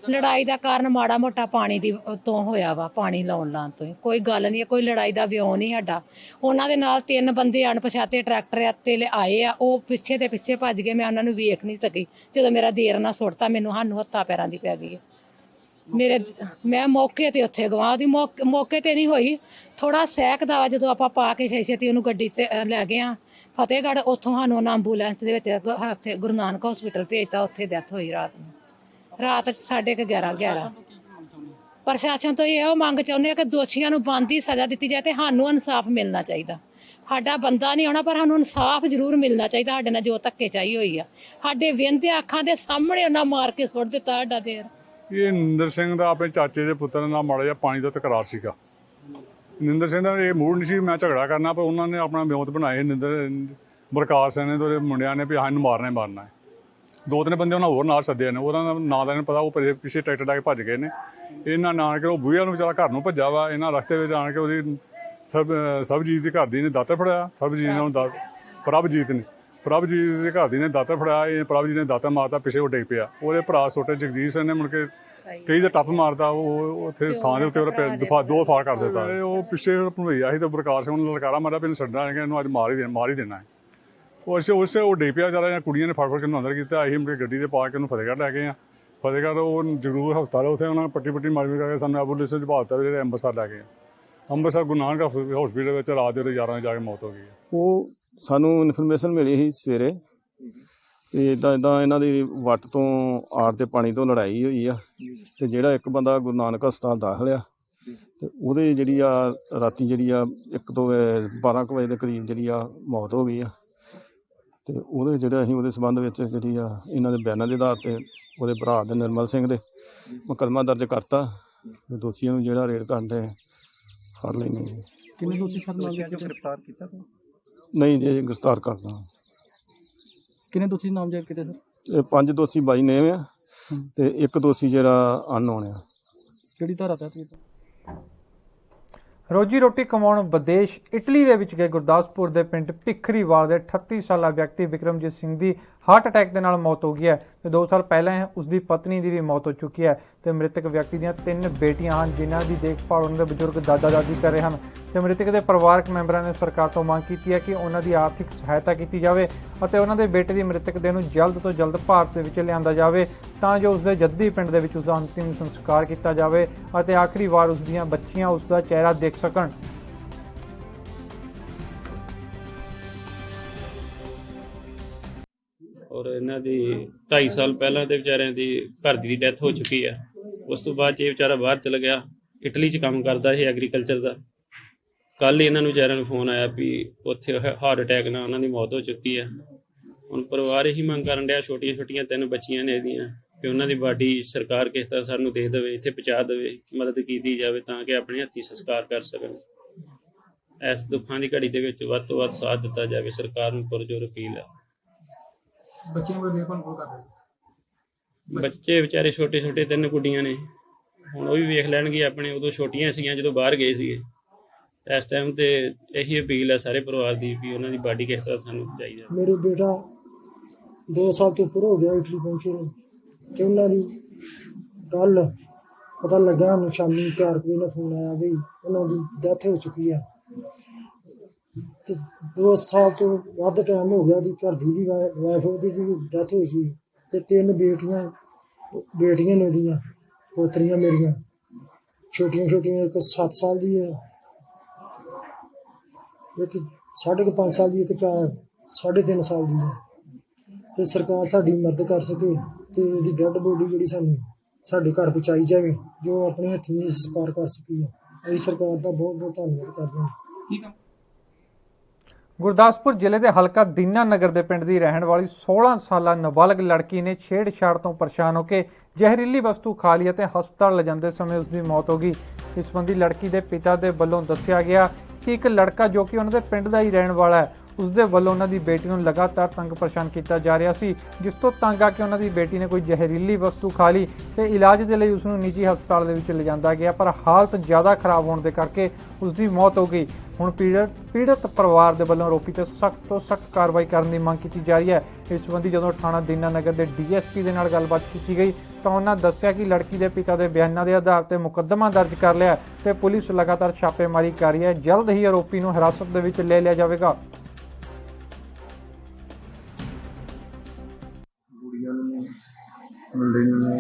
ਲੜਾਈ ਦਾ ਕਾਰਨ ਮਾੜਾ ਮੋਟਾ ਪਾਣੀ ਦੀ ਤੋਂ ਹੋਇਆ ਵਾ, ਪਾਣੀ ਲਾਉਣ ਤੋਂ ਹੀ ਕੋਈ ਗੱਲ ਨਹੀਂ, ਕੋਈ ਲੜਾਈ ਦਾ ਵਿਉਂ ਨਹੀਂ ਸਾਡਾ। ਉਹਨਾਂ ਦੇ ਨਾਲ 3 ਬੰਦੇ ਅਣਪਛਾਤੇ ਟਰੈਕਟਰ ਤੇ ਆਏ ਆ, ਉਹ ਪਿੱਛੇ ਦੇ ਪਿੱਛੇ ਭੱਜ ਗਏ। ਮੈਂ ਉਹਨਾਂ ਨੂੰ ਵੇਖ ਨਹੀਂ ਸਕੀ ਜਦੋਂ ਮੇਰਾ ਦੇਰ ਨਾਲ ਸੁੱਟਤਾ, ਸਾਨੂੰ ਹੱਥਾਂ ਪੈਰਾਂ ਦੀ ਪੈ ਗਈ ਹੈ। ਮੈਂ ਮੌਕੇ ਤੇ ਉੱਥੇ ਗਵਾਂ ਉਹਦੀ ਮੌਕੇ ਤੇ ਨਹੀਂ ਹੋਈ, ਥੋੜਾ ਸਹਿਕਦਾ ਵਾ ਜਦੋਂ ਆਪਾਂ ਪਾ ਕੇ ਛੇਤੀ ਉਹਨੂੰ ਗੱਡੀ ਤੇ ਲੈ ਗਏ ਆ ਫਤਿਹਗੜ੍ਹ। ਉੱਥੋਂ ਸਾਨੂੰ ਉਹਨਾਂ ਐਂਬੂਲੈਂਸ ਦੇ ਵਿੱਚ ਗੁਰੂ ਨਾਨਕ ਹਸਪੀਟਲ ਭੇਜਤਾ, ਉੱਥੇ ਡੈਥ ਹੋਈ ਰਾਤ 11:30। ਪ੍ਰਸ਼ਾਸਨ ਤੋਂ ਇਹੋ ਮੰਗ ਚਾਹੁੰਦੇ ਆ ਕਿ ਦੋਸ਼ੀਆਂ ਨੂੰ ਬਣਦੀ ਸਜ਼ਾ ਦਿੱਤੀ ਜਾਏ ਤੇ ਸਾਨੂੰ ਇਨਸਾਫ ਮਿਲਣਾ ਚਾਹੀਦਾ। ਸਾਡਾ ਬੰਦਾ ਨਹੀਂ ਆਉਣਾ ਪਰ ਸਾਨੂੰ ਇਨਸਾਫ ਜ਼ਰੂਰ ਮਿਲਣਾ ਚਾਹੀਦਾ। ਸਾਡੇ ਨਾਲ ਜੋ ਧੱਕੇਸ਼ਾਹੀ ਹੋਈ ਆ, ਸਾਡੇ ਵਿੰਦੇ ਅੱਖਾਂ ਦੇ ਸਾਹਮਣੇ ਉਹਨਾਂ ਮਾਰ ਕੇ ਸੁੱਟ ਦਿੱਤਾ ਸਾਡਾ ਦੇਰ। ਇਹ ਨਿੰਦਰ ਸਿੰਘ ਦਾ ਆਪਣੇ ਚਾਚੇ ਦੇ ਪੁੱਤਰ ਨਾਲ ਮਾੜਾ ਜਿਹਾ ਪਾਣੀ ਦਾ ਤਕਰਾਰ ਸੀਗਾ। ਨਿੰਦਰ ਸਿੰਘ ਦਾ ਇਹ ਮੂਡ ਨਹੀਂ ਸੀ ਮੈਂ ਝਗੜਾ ਕਰਨਾ, ਪਰ ਉਹਨਾਂ ਨੇ ਆਪਣਾ ਮਿਉਤ ਬਣਾਏ ਬਲਕਾਰ ਸਿੰਘ ਨੇ ਤੇ ਉਹਦੇ ਮੁੰਡਿਆਂ ਨੇ ਵੀ ਸਾਨੂੰ ਮਾਰਨਾ ਹੀ ਮਾਰਨਾ ਹੈ। 2-3 ਬੰਦੇ ਉਹਨਾਂ ਹੋਰ ਨਾਲ ਸੱਦੇ ਨੇ, ਉਹਨਾਂ ਦਾ ਨਾਂ ਦਾ ਨਹੀਂ ਪਤਾ, ਉਹ ਪਿੱਛੇ ਟਰੈਕਟਰ ਲਾ ਕੇ ਭੱਜ ਗਏ ਨੇ। ਇਹਨਾਂ ਨਾਲ ਕੇ ਉਹ ਬੂਹੇ ਨੂੰ ਵਿਚਾਰਾ ਘਰ ਨੂੰ ਭੱਜਾ ਵਾ। ਇਹਨਾਂ ਰਸਤੇ ਵਿੱਚ ਆਣ ਕੇ ਉਹਦੀ ਸਬਜੀਤ ਦੇ ਘਰ ਦੀ ਨੇ ਦਾਤਰ ਫੜਿਆ। ਪ੍ਰਭਜੀਤ ਦੇ ਘਰ ਦੀ ਨੇ ਦਾਤਰ ਫੜਿਆ। ਇਹ ਪ੍ਰਭਜੀਤ ਨੇ ਦਾਤਰ ਮਾਰਤਾ, ਪਿੱਛੇ ਉਹ ਡਿੱਗ ਪਿਆ। ਉਹਦੇ ਭਰਾ ਛੋਟੇ ਜਗਜੀਤ ਸਿੰਘ ਨੇ ਮੁੜ ਕੇ ਕਈ ਦਾ ਟੱਪ ਮਾਰਤਾ, ਉਹ ਉੱਥੇ ਥਾਂ ਦੇ ਉੱਤੇ ਉਹਦਾ 2 ਫਾੜ ਕਰ ਦਿੱਤਾ। ਉਹ ਪਿੱਛੇ ਭੰਵਈਆ ਸੀ ਤੇ ਬਲਕਾਰ ਸਿੰਘ ਨੂੰ ਲਲਕਾਰਾ ਮਾਰਿਆ ਵੀ ਇਹਨੂੰ ਛੱਡਣਾ ਨਹੀਂ, ਇਹਨੂੰ ਅੱਜ ਮਾਰ ਹੀ ਦੇਣਾ ਹੈ। ਉਹ ਡਿੱਗ ਪਿਆ ਵਿਚਾਰਾ। ਕੁੜੀਆਂ ਨੇ ਫੜ ਕੇ ਉਹਨੂੰ ਅੰਦਰ ਕੀਤਾ। ਅਸੀਂ ਮੁੜ ਕੇ ਗੱਡੀ ਤੇ ਪਾ ਕੇ ਉਹਨੂੰ ਫਤਿਹਗੜ੍ਹ ਲੈ ਗਏ ਆ। ਫਤਿਹਗੜ੍ਹ ਉਹ ਜ਼ਰੂਰ ਹਸਪਤਾਲ ਉੱਥੇ ਉਹਨਾਂ ਨੇ ਪੱਟੀ ਮਾਰੀ ਕਰਕੇ ਸਾਨੂੰ ਐਂਬੂਲੈਂਸ ਵਿੱਚ ਭਾਲਤਾ ਵੀ ਅੰਮ੍ਰਿਤਸਰ ਲੈ ਗਏ। ਅੰਮ੍ਰਿਤਸਰ ਗੁਰੂ ਨਾਨਕ ਹਸਪੀਟਲ ਵਿੱਚ ਰਾਤ ਦੇ 11 ਵਜੇ ਜਾ ਕੇ ਮੌਤ ਹੋ ਗਈ ਹੈ। ਉਹ ਸਾਨੂੰ ਇਨਫੋਰਮੇਸ਼ਨ ਮਿਲੀ ਸੀ ਸਵੇਰੇ ਤੇ ਇੱਦਾਂ ਇਹਨਾਂ ਦੀ ਵੱਟ ਤੋਂ ਆੜ ਤੇ ਪਾਣੀ ਤੋਂ ਲੜਾਈ ਹੋਈ ਆ ਤੇ ਜਿਹੜਾ ਇੱਕ ਬੰਦਾ ਗੁਰੂ ਨਾਨਕ ਹਸਪਤਾਲ ਦਾਖਲ ਆ ਤੇ ਉਹਦੇ ਜਿਹੜੀ ਆ ਰਾਤੀ ਜਿਹੜੀ ਆ 1 ਤੋਂ 12 ਵਜੇ ਦੇ ਕਰੀਬ ਜਿਹੜੀ ਆ ਮੌਤ ਹੋ ਗਈ ਆ। ਤੇ ਉਹਦੇ ਜਿਹੜਾ ਅਸੀਂ ਉਹਦੇ ਸੰਬੰਧ ਵਿੱਚ ਜਿਹੜੀ ਆ ਇਹਨਾਂ ਦੇ ਬਿਆਨਾਂ ਦੇ ਆਧਾਰ ਤੇ ਉਹਦੇ ਭਰਾ ਦੇ ਨਿਰਮਲ ਸਿੰਘ ਦੇ ਮੁਕੱਦਮਾ ਦਰਜ ਕਰਤਾ। ਦੋਸ਼ੀਆਂ ਨੂੰ ਜਿਹੜਾ ਰੇਡ ਕਰਨ ਦੇ ਫੜ ਲੈਣੇ। ਕਿੰਨੇ ਦੋਸ਼ੀ ਸਰ ਨਾਲ ਗ੍ਰਿਫਤਾਰ ਕੀਤਾ? ਨਹੀਂ ਜੀ ਗ੍ਰਿਫਤਾਰ ਕਰਦਾ। ਕਿੰਨੇ ਦੋਸ਼ੀ ਨਾਮਜ਼ਦ ਕੀਤੇ ਸਰ? 5 ਦੋਸ਼ੀ ਬਾਈ ਨੇਮ ਆ ਤੇ 1 ਦੋਸ਼ੀ ਜਿਹੜਾ ਅਨਨੋਨ ਆ। ਕਿਹੜੀ ਧਾਰਾ ਤਹਿਤ? ਰੋਜੀ ਰੋਟੀ ਕਮਾਉਣ ਵਿਦੇਸ਼ ਇਟਲੀ ਦੇ ਵਿੱਚ ਗਏ ਗੁਰਦਾਸਪੁਰ ਦੇ ਪਿੰਡ ਭਿੱਖਰੀਵਾਲ ਦੇ 38 ਸਾਲਾ ਵਿਅਕਤੀ ਵਿਕਰਮਜੀਤ ਸਿੰਘ ਦੀ ਹਾਰਟ ਅਟੈਕ ਦੇ ਨਾਲ ਮੌਤ ਹੋ ਗਈ ਹੈ ਤੇ 2 ਸਾਲ ਪਹਿਲਾਂ ਉਸ ਦੀ ਪਤਨੀ ਦੀ ਵੀ ਮੌਤ ਹੋ ਚੁੱਕੀ ਹੈ ਤੇ ਮ੍ਰਿਤਕ ਵਿਅਕਤੀ ਦੀਆਂ 3 ਬੇਟੀਆਂ ਹਨ ਜਿਨ੍ਹਾਂ ਦੀ ਦੇਖਭਾਲ ਉਹਨਾਂ ਦੇ ਬਜ਼ੁਰਗ ਦਾਦਾ ਦਾਦੀ ਕਰ ਰਹੇ ਹਨ ਤੇ ਮ੍ਰਿਤਕ ਦੇ ਪਰਿਵਾਰਕ ਮੈਂਬਰਾਂ ਨੇ ਸਰਕਾਰ ਤੋਂ ਮੰਗ ਕੀਤੀ ਹੈ ਕਿ ਉਹਨਾਂ ਦੀ ਆਰਥਿਕ ਸਹਾਇਤਾ ਕੀਤੀ ਜਾਵੇ ਅਤੇ ਉਹਨਾਂ ਦੇ ਬੇਟੇ ਦੀ ਮ੍ਰਿਤਕ ਦੇਹ ਨੂੰ ਜਲਦ ਤੋਂ ਜਲਦ ਭਾਰਤ ਦੇ ਵਿੱਚ ਲਿਆਂਦਾ ਜਾਵੇ ਤਾਂ ਜੋ ਉਸਦੇ ਜੱਦੀ ਪਿੰਡ ਦੇ ਵਿੱਚ ਉਸਦਾ ਅੰਤਿਮ ਸੰਸਕਾਰ ਕੀਤਾ ਜਾਵੇ ਅਤੇ ਆਖਰੀ ਵਾਰ ਉਸ ਦੀਆਂ ਬੱਚੀਆਂ ਉਸ ਦਾ ਚਿਹਰਾ ਦੇਖ ਸਕਣ। ਔਰ ਇਹਨਾਂ ਦੀ 2.5 ਸਾਲ ਪਹਿਲਾਂ ਤੇ ਵਿਚਾਰਿਆਂ ਦੀ ਘਰ ਦੀ ਡੈਥ ਹੋ ਚੁੱਕੀ ਹੈ। ਉਸ ਤੋਂ ਬਾਅਦ 'ਚ ਇਹ ਵਿਚਾਰਾ ਬਾਹਰ ਚਲਾ ਗਿਆ, ਇਟਲੀ 'ਚ ਕੰਮ ਕਰਦਾ ਸੀ ਐਗਰੀਕਲਚਰ ਦਾ। ਕੱਲ੍ਹ ਹੀ ਇਹਨਾਂ ਨੂੰ ਵਿਚਾਰਿਆਂ ਨੂੰ ਫੋਨ ਆਇਆ ਵੀ ਉੱਥੇ ਹਾਰਟ ਅਟੈਕ ਨਾਲ ਉਹਨਾਂ ਦੀ ਮੌਤ ਹੋ ਚੁੱਕੀ ਹੈ। ਹੁਣ ਪਰਿਵਾਰ ਇਹੀ ਮੰਗ ਕਰਨ ਡਿਆ, ਛੋਟੀਆਂ 3 ਬੱਚੀਆਂ ਨੇ ਇਹਦੀਆਂ, ਕਿ ਉਹਨਾਂ ਦੀ ਬਾਡੀ ਸਰਕਾਰ ਕਿਸ ਤਰ੍ਹਾਂ ਸਾਨੂੰ ਦੇ ਦੇਵੇ, ਇੱਥੇ ਪਹੁੰਚਾ ਦੇਵੇ, ਮਦਦ ਕੀਤੀ ਜਾਵੇ ਤਾਂ ਕਿ ਆਪਣੇ ਹੱਥੀਂ ਸੰਸਕਾਰ ਕਰ ਸਕਣ। ਇਸ ਦੁੱਖਾਂ ਦੀ ਘੜੀ ਦੇ ਵਿੱਚ ਵੱਧ ਤੋਂ ਵੱਧ ਸਾਥ ਦਿੱਤਾ ਜਾਵੇ, ਸਰਕਾਰ ਨੂੰ ਪੁਰਜੋਰ ਅਪੀਲ ਹੈ। ਬੱਚੇ ਵਿਚਾਰੇ ਛੋਟੇ 3 ਗੁੱਡੀਆਂ ਨੇ, ਹੁਣ ਉਹ ਵੀ ਵੇਖ ਲੈਣਗੇ ਆਪਣੇ, ਉਦੋਂ ਛੋਟੀਆਂ ਸੀਗੀਆਂ ਜਦੋਂ ਬਾਹਰ ਗਏ ਸੀਗੇ। ਇਸ ਟਾਈਮ ਤੇ ਇਹੀ ਅਪੀਲ ਹੈ ਸਾਰੇ ਪਰਿਵਾਰ ਦੀ ਵੀ ਉਹਨਾਂ ਦੀ ਬਾਡੀ ਕਿਸ ਤਰ੍ਹਾਂ ਸਾਨੂੰ ਪਹੁੰਚਾਈ ਜਾਵੇ। ਮੇਰੇ ਬੇਟਾ 2 ਸਾਲ ਤੋਂ ਉੱਪਰ ਹੋ ਗਿਆ ਇਟਲੀ ਪਹੁੰਚੇ ਨੂੰ ਤੇ ਉਹਨਾਂ ਦੀ ਕੱਲ ਪਤਾ ਲੱਗਾ ਸਾਨੂੰ ਸ਼ਾਮੀ 4 ਵਜੇ ਨਾਲ ਫੋਨ ਆਇਆ ਵੀ ਉਹਨਾਂ ਦੀ ਡੈਥ ਹੋ ਚੁੱਕੀ ਆ ਤੇ 2 ਸਾਲ ਤੋਂ ਵੱਧ ਟਾਈਮ ਹੋ ਗਿਆ ਉਹਦੀ ਘਰ ਦੀ ਵਾਈਫ ਉਹਦੀ ਦੀ ਡੈਥ ਹੋ ਗਈ ਤੇ 3 ਬੇਟੀਆਂ ਨੇ ਉਹਦੀਆਂ ਪੋਤਰੀਆਂ ਮੇਰੀਆਂ ਛੋਟੀਆਂ ਇੱਕ 7 ਸਾਲ ਦੀ ਹੈ, ਇੱਕ 5.5 ਸਾਲ ਦੀ, ਇੱਕ 3.5 ਸਾਲ ਦੀ ਹੈ। ਤੇ ਸਰਕਾਰ ਸਾਡੀ ਮਦਦ ਕਰ ਸਕੇ ਤੇ ਇਹਦੀ ਡੈਡ ਬੋਡੀ ਜਿਹੜੀ ਸਾਨੂੰ ਸਾਡੇ ਘਰ ਪਹੁੰਚਾਈ ਜਾਵੇ, ਜੋ ਆਪਣੇ ਹੱਥੀਂ ਸੰਸਕਾਰ ਕਰ ਸਕੀ। ਅਸੀਂ ਸਰਕਾਰ ਦਾ ਬਹੁਤ ਬਹੁਤ ਧੰਨਵਾਦ ਕਰਦੇ ਹਾਂ। ਗੁਰਦਾਸਪੁਰ ਜ਼ਿਲ੍ਹੇ ਦੇ ਹਲਕਾ ਦੀਨਾ ਨਗਰ ਦੇ ਪਿੰਡ ਦੀ ਰਹਿਣ ਵਾਲੀ 16 ਸਾਲਾ ਨਾਬਾਲਗ ਲੜਕੀ ਨੇ ਛੇੜਛਾੜ ਤੋਂ ਪਰੇਸ਼ਾਨ ਹੋ ਕੇ ਜ਼ਹਿਰੀਲੀ ਵਸਤੂ ਖਾ ਲਈ ਅਤੇ ਹਸਪਤਾਲ ਲਿਜਾਂਦੇ ਸਮੇਂ ਉਸ ਦੀ ਮੌਤ ਹੋ ਗਈ। ਇਸ ਸੰਬੰਧੀ ਲੜਕੀ ਦੇ ਪਿਤਾ ਦੇ ਵੱਲੋਂ ਦੱਸਿਆ ਗਿਆ ਕਿ ਇੱਕ ਲੜਕਾ ਜੋ ਕਿ ਉਹਨਾਂ ਦੇ ਪਿੰਡ ਦਾ ਹੀ ਰਹਿਣ ਵਾਲਾ ਹੈ, ਉਸ ਦੇ ਵੱਲੋਂ ਉਹਨਾਂ ਦੀ ਬੇਟੀ ਨੂੰ ਲਗਾਤਾਰ ਤੰਗ ਪਰੇਸ਼ਾਨ ਕੀਤਾ ਜਾ ਰਿਹਾ ਸੀ, ਜਿਸ ਤੋਂ ਤੰਗ ਆ ਕੇ ਉਹਨਾਂ ਦੀ ਬੇਟੀ ਨੇ ਕੋਈ ਜ਼ਹਿਰੀਲੀ ਵਸਤੂ ਖਾ ਲਈ ਤੇ ਇਲਾਜ ਦੇ ਲਈ ਉਸ ਨੂੰ ਨਿੱਜੀ ਹਸਪਤਾਲ ਦੇ ਵਿੱਚ ਲਿਜਾਂਦਾ ਗਿਆ, ਪਰ ਹਾਲਤ ਜ਼ਿਆਦਾ ਖਰਾਬ ਹੋਣ ਦੇ ਕਰਕੇ ਉਸ ਦੀ ਮੌਤ ਹੋ ਗਈ। ਹੁਣ ਪੀੜਤ ਪਰਿਵਾਰ ਦੇ ਵੱਲੋਂ ਆਰੋਪੀ ਤੇ ਸਖਤ ਤੋਂ ਸਖਤ ਕਾਰਵਾਈ ਕਰਨ ਦੀ ਮੰਗ ਕੀਤੀ ਜਾ ਰਹੀ ਹੈ। ਇਸ ਸੰਬੰਧੀ ਜਦੋਂ ਥਾਣਾ ਦੀਨਾ ਨਗਰ ਦੇ DSP ਦੇ ਨਾਲ ਗੱਲਬਾਤ ਕੀਤੀ ਗਈ ਤਾਂ ਉਹਨਾਂ ਦੱਸਿਆ ਕਿ ਲੜਕੀ ਦੇ ਪਿਤਾ ਦੇ ਬਿਆਨਾਂ ਦੇ ਆਧਾਰ ਤੇ ਮੁਕੱਦਮਾ ਦਰਜ ਕਰ ਲਿਆ ਤੇ ਪੁਲਿਸ ਲਗਾਤਾਰ ਛਾਪੇਮਾਰੀ ਕਰ ਰਹੀ ਹੈ। ਜਲਦ ਹੀ ਆਰੋਪੀ ਨੂੰ ਹਿਰਾਸਤ ਦੇ ਵਿੱਚ ਲੈ ਲਿਆ ਜਾਵੇਗਾ। ਮੁੰਡੇ ਨੂੰ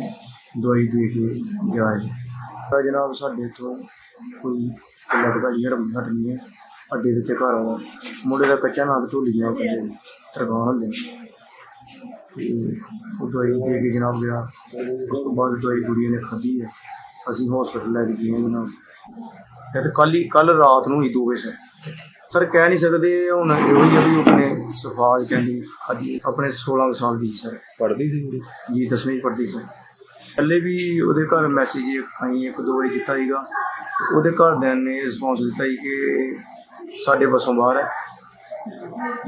ਦਵਾਈ ਦੇ ਕੇ ਗਿਆ ਹੈ ਜਨਾਬ। ਸਾਡੇ ਤੋਂ ਕੋਈ ਲੜਕਾ ਜਿਹੜਾ ਹਟਣੀ ਹੈ ਅੱਡੇ ਦੇ ਘਰ ਆਇਆ ਮੁੰਡੇ ਦਾ ਕੱਚਾ ਨਾਲ ਢੋਲੀ ਗਿਆ ਕਹਿੰਦੇ ਤਰਗਾਣ ਹੁੰਦੇ ਤੇ ਉਹ ਦਵਾਈ ਦੇ ਕੇ ਜਨਾਬ ਗਿਆ। ਉਸ ਤੋਂ ਬਾਅਦ ਦਵਾਈ ਕੁੜੀ ਨੇ ਖਾਧੀ ਹੈ, ਅਸੀਂ ਹਸਪੀਟਲ ਲੈ ਕੇ ਗਏ ਜਨਾਬ। ਤੇ ਕੱਲ ਰਾਤ ਨੂੰ ਹੀ 2 ਵਜੇ ਸਰ ਕਹਿ ਨਹੀਂ ਸਕਦੇ ਹੁਣ ਇਹੋ ਹੀ ਆ ਵੀ ਆਪਣੇ ਸਫਾਜ ਕਹਿੰਦੀ ਖਾਧੀ ਆਪਣੇ 16 ਸਾਲ ਦੀ ਸਰ ਪੜ੍ਹਦੀ ਸੀ ਜੀ 10ਵੀਂ ਪੜ੍ਹਦੀ ਸੀ। ਪਹਿਲੇ ਵੀ ਉਹਦੇ ਘਰ ਮੈਸੇਜ ਅਸੀਂ 1-2 ਵਾਰੀ ਕੀਤਾ ਸੀਗਾ, ਉਹਦੇ ਘਰਦਿਆਂ ਨੇ ਰਿਸਪੌਂਸ ਦਿੱਤਾ ਸੀ ਕਿ ਸਾਡੇ ਵੱਸੋਂ ਬਾਹਰ ਹੈ,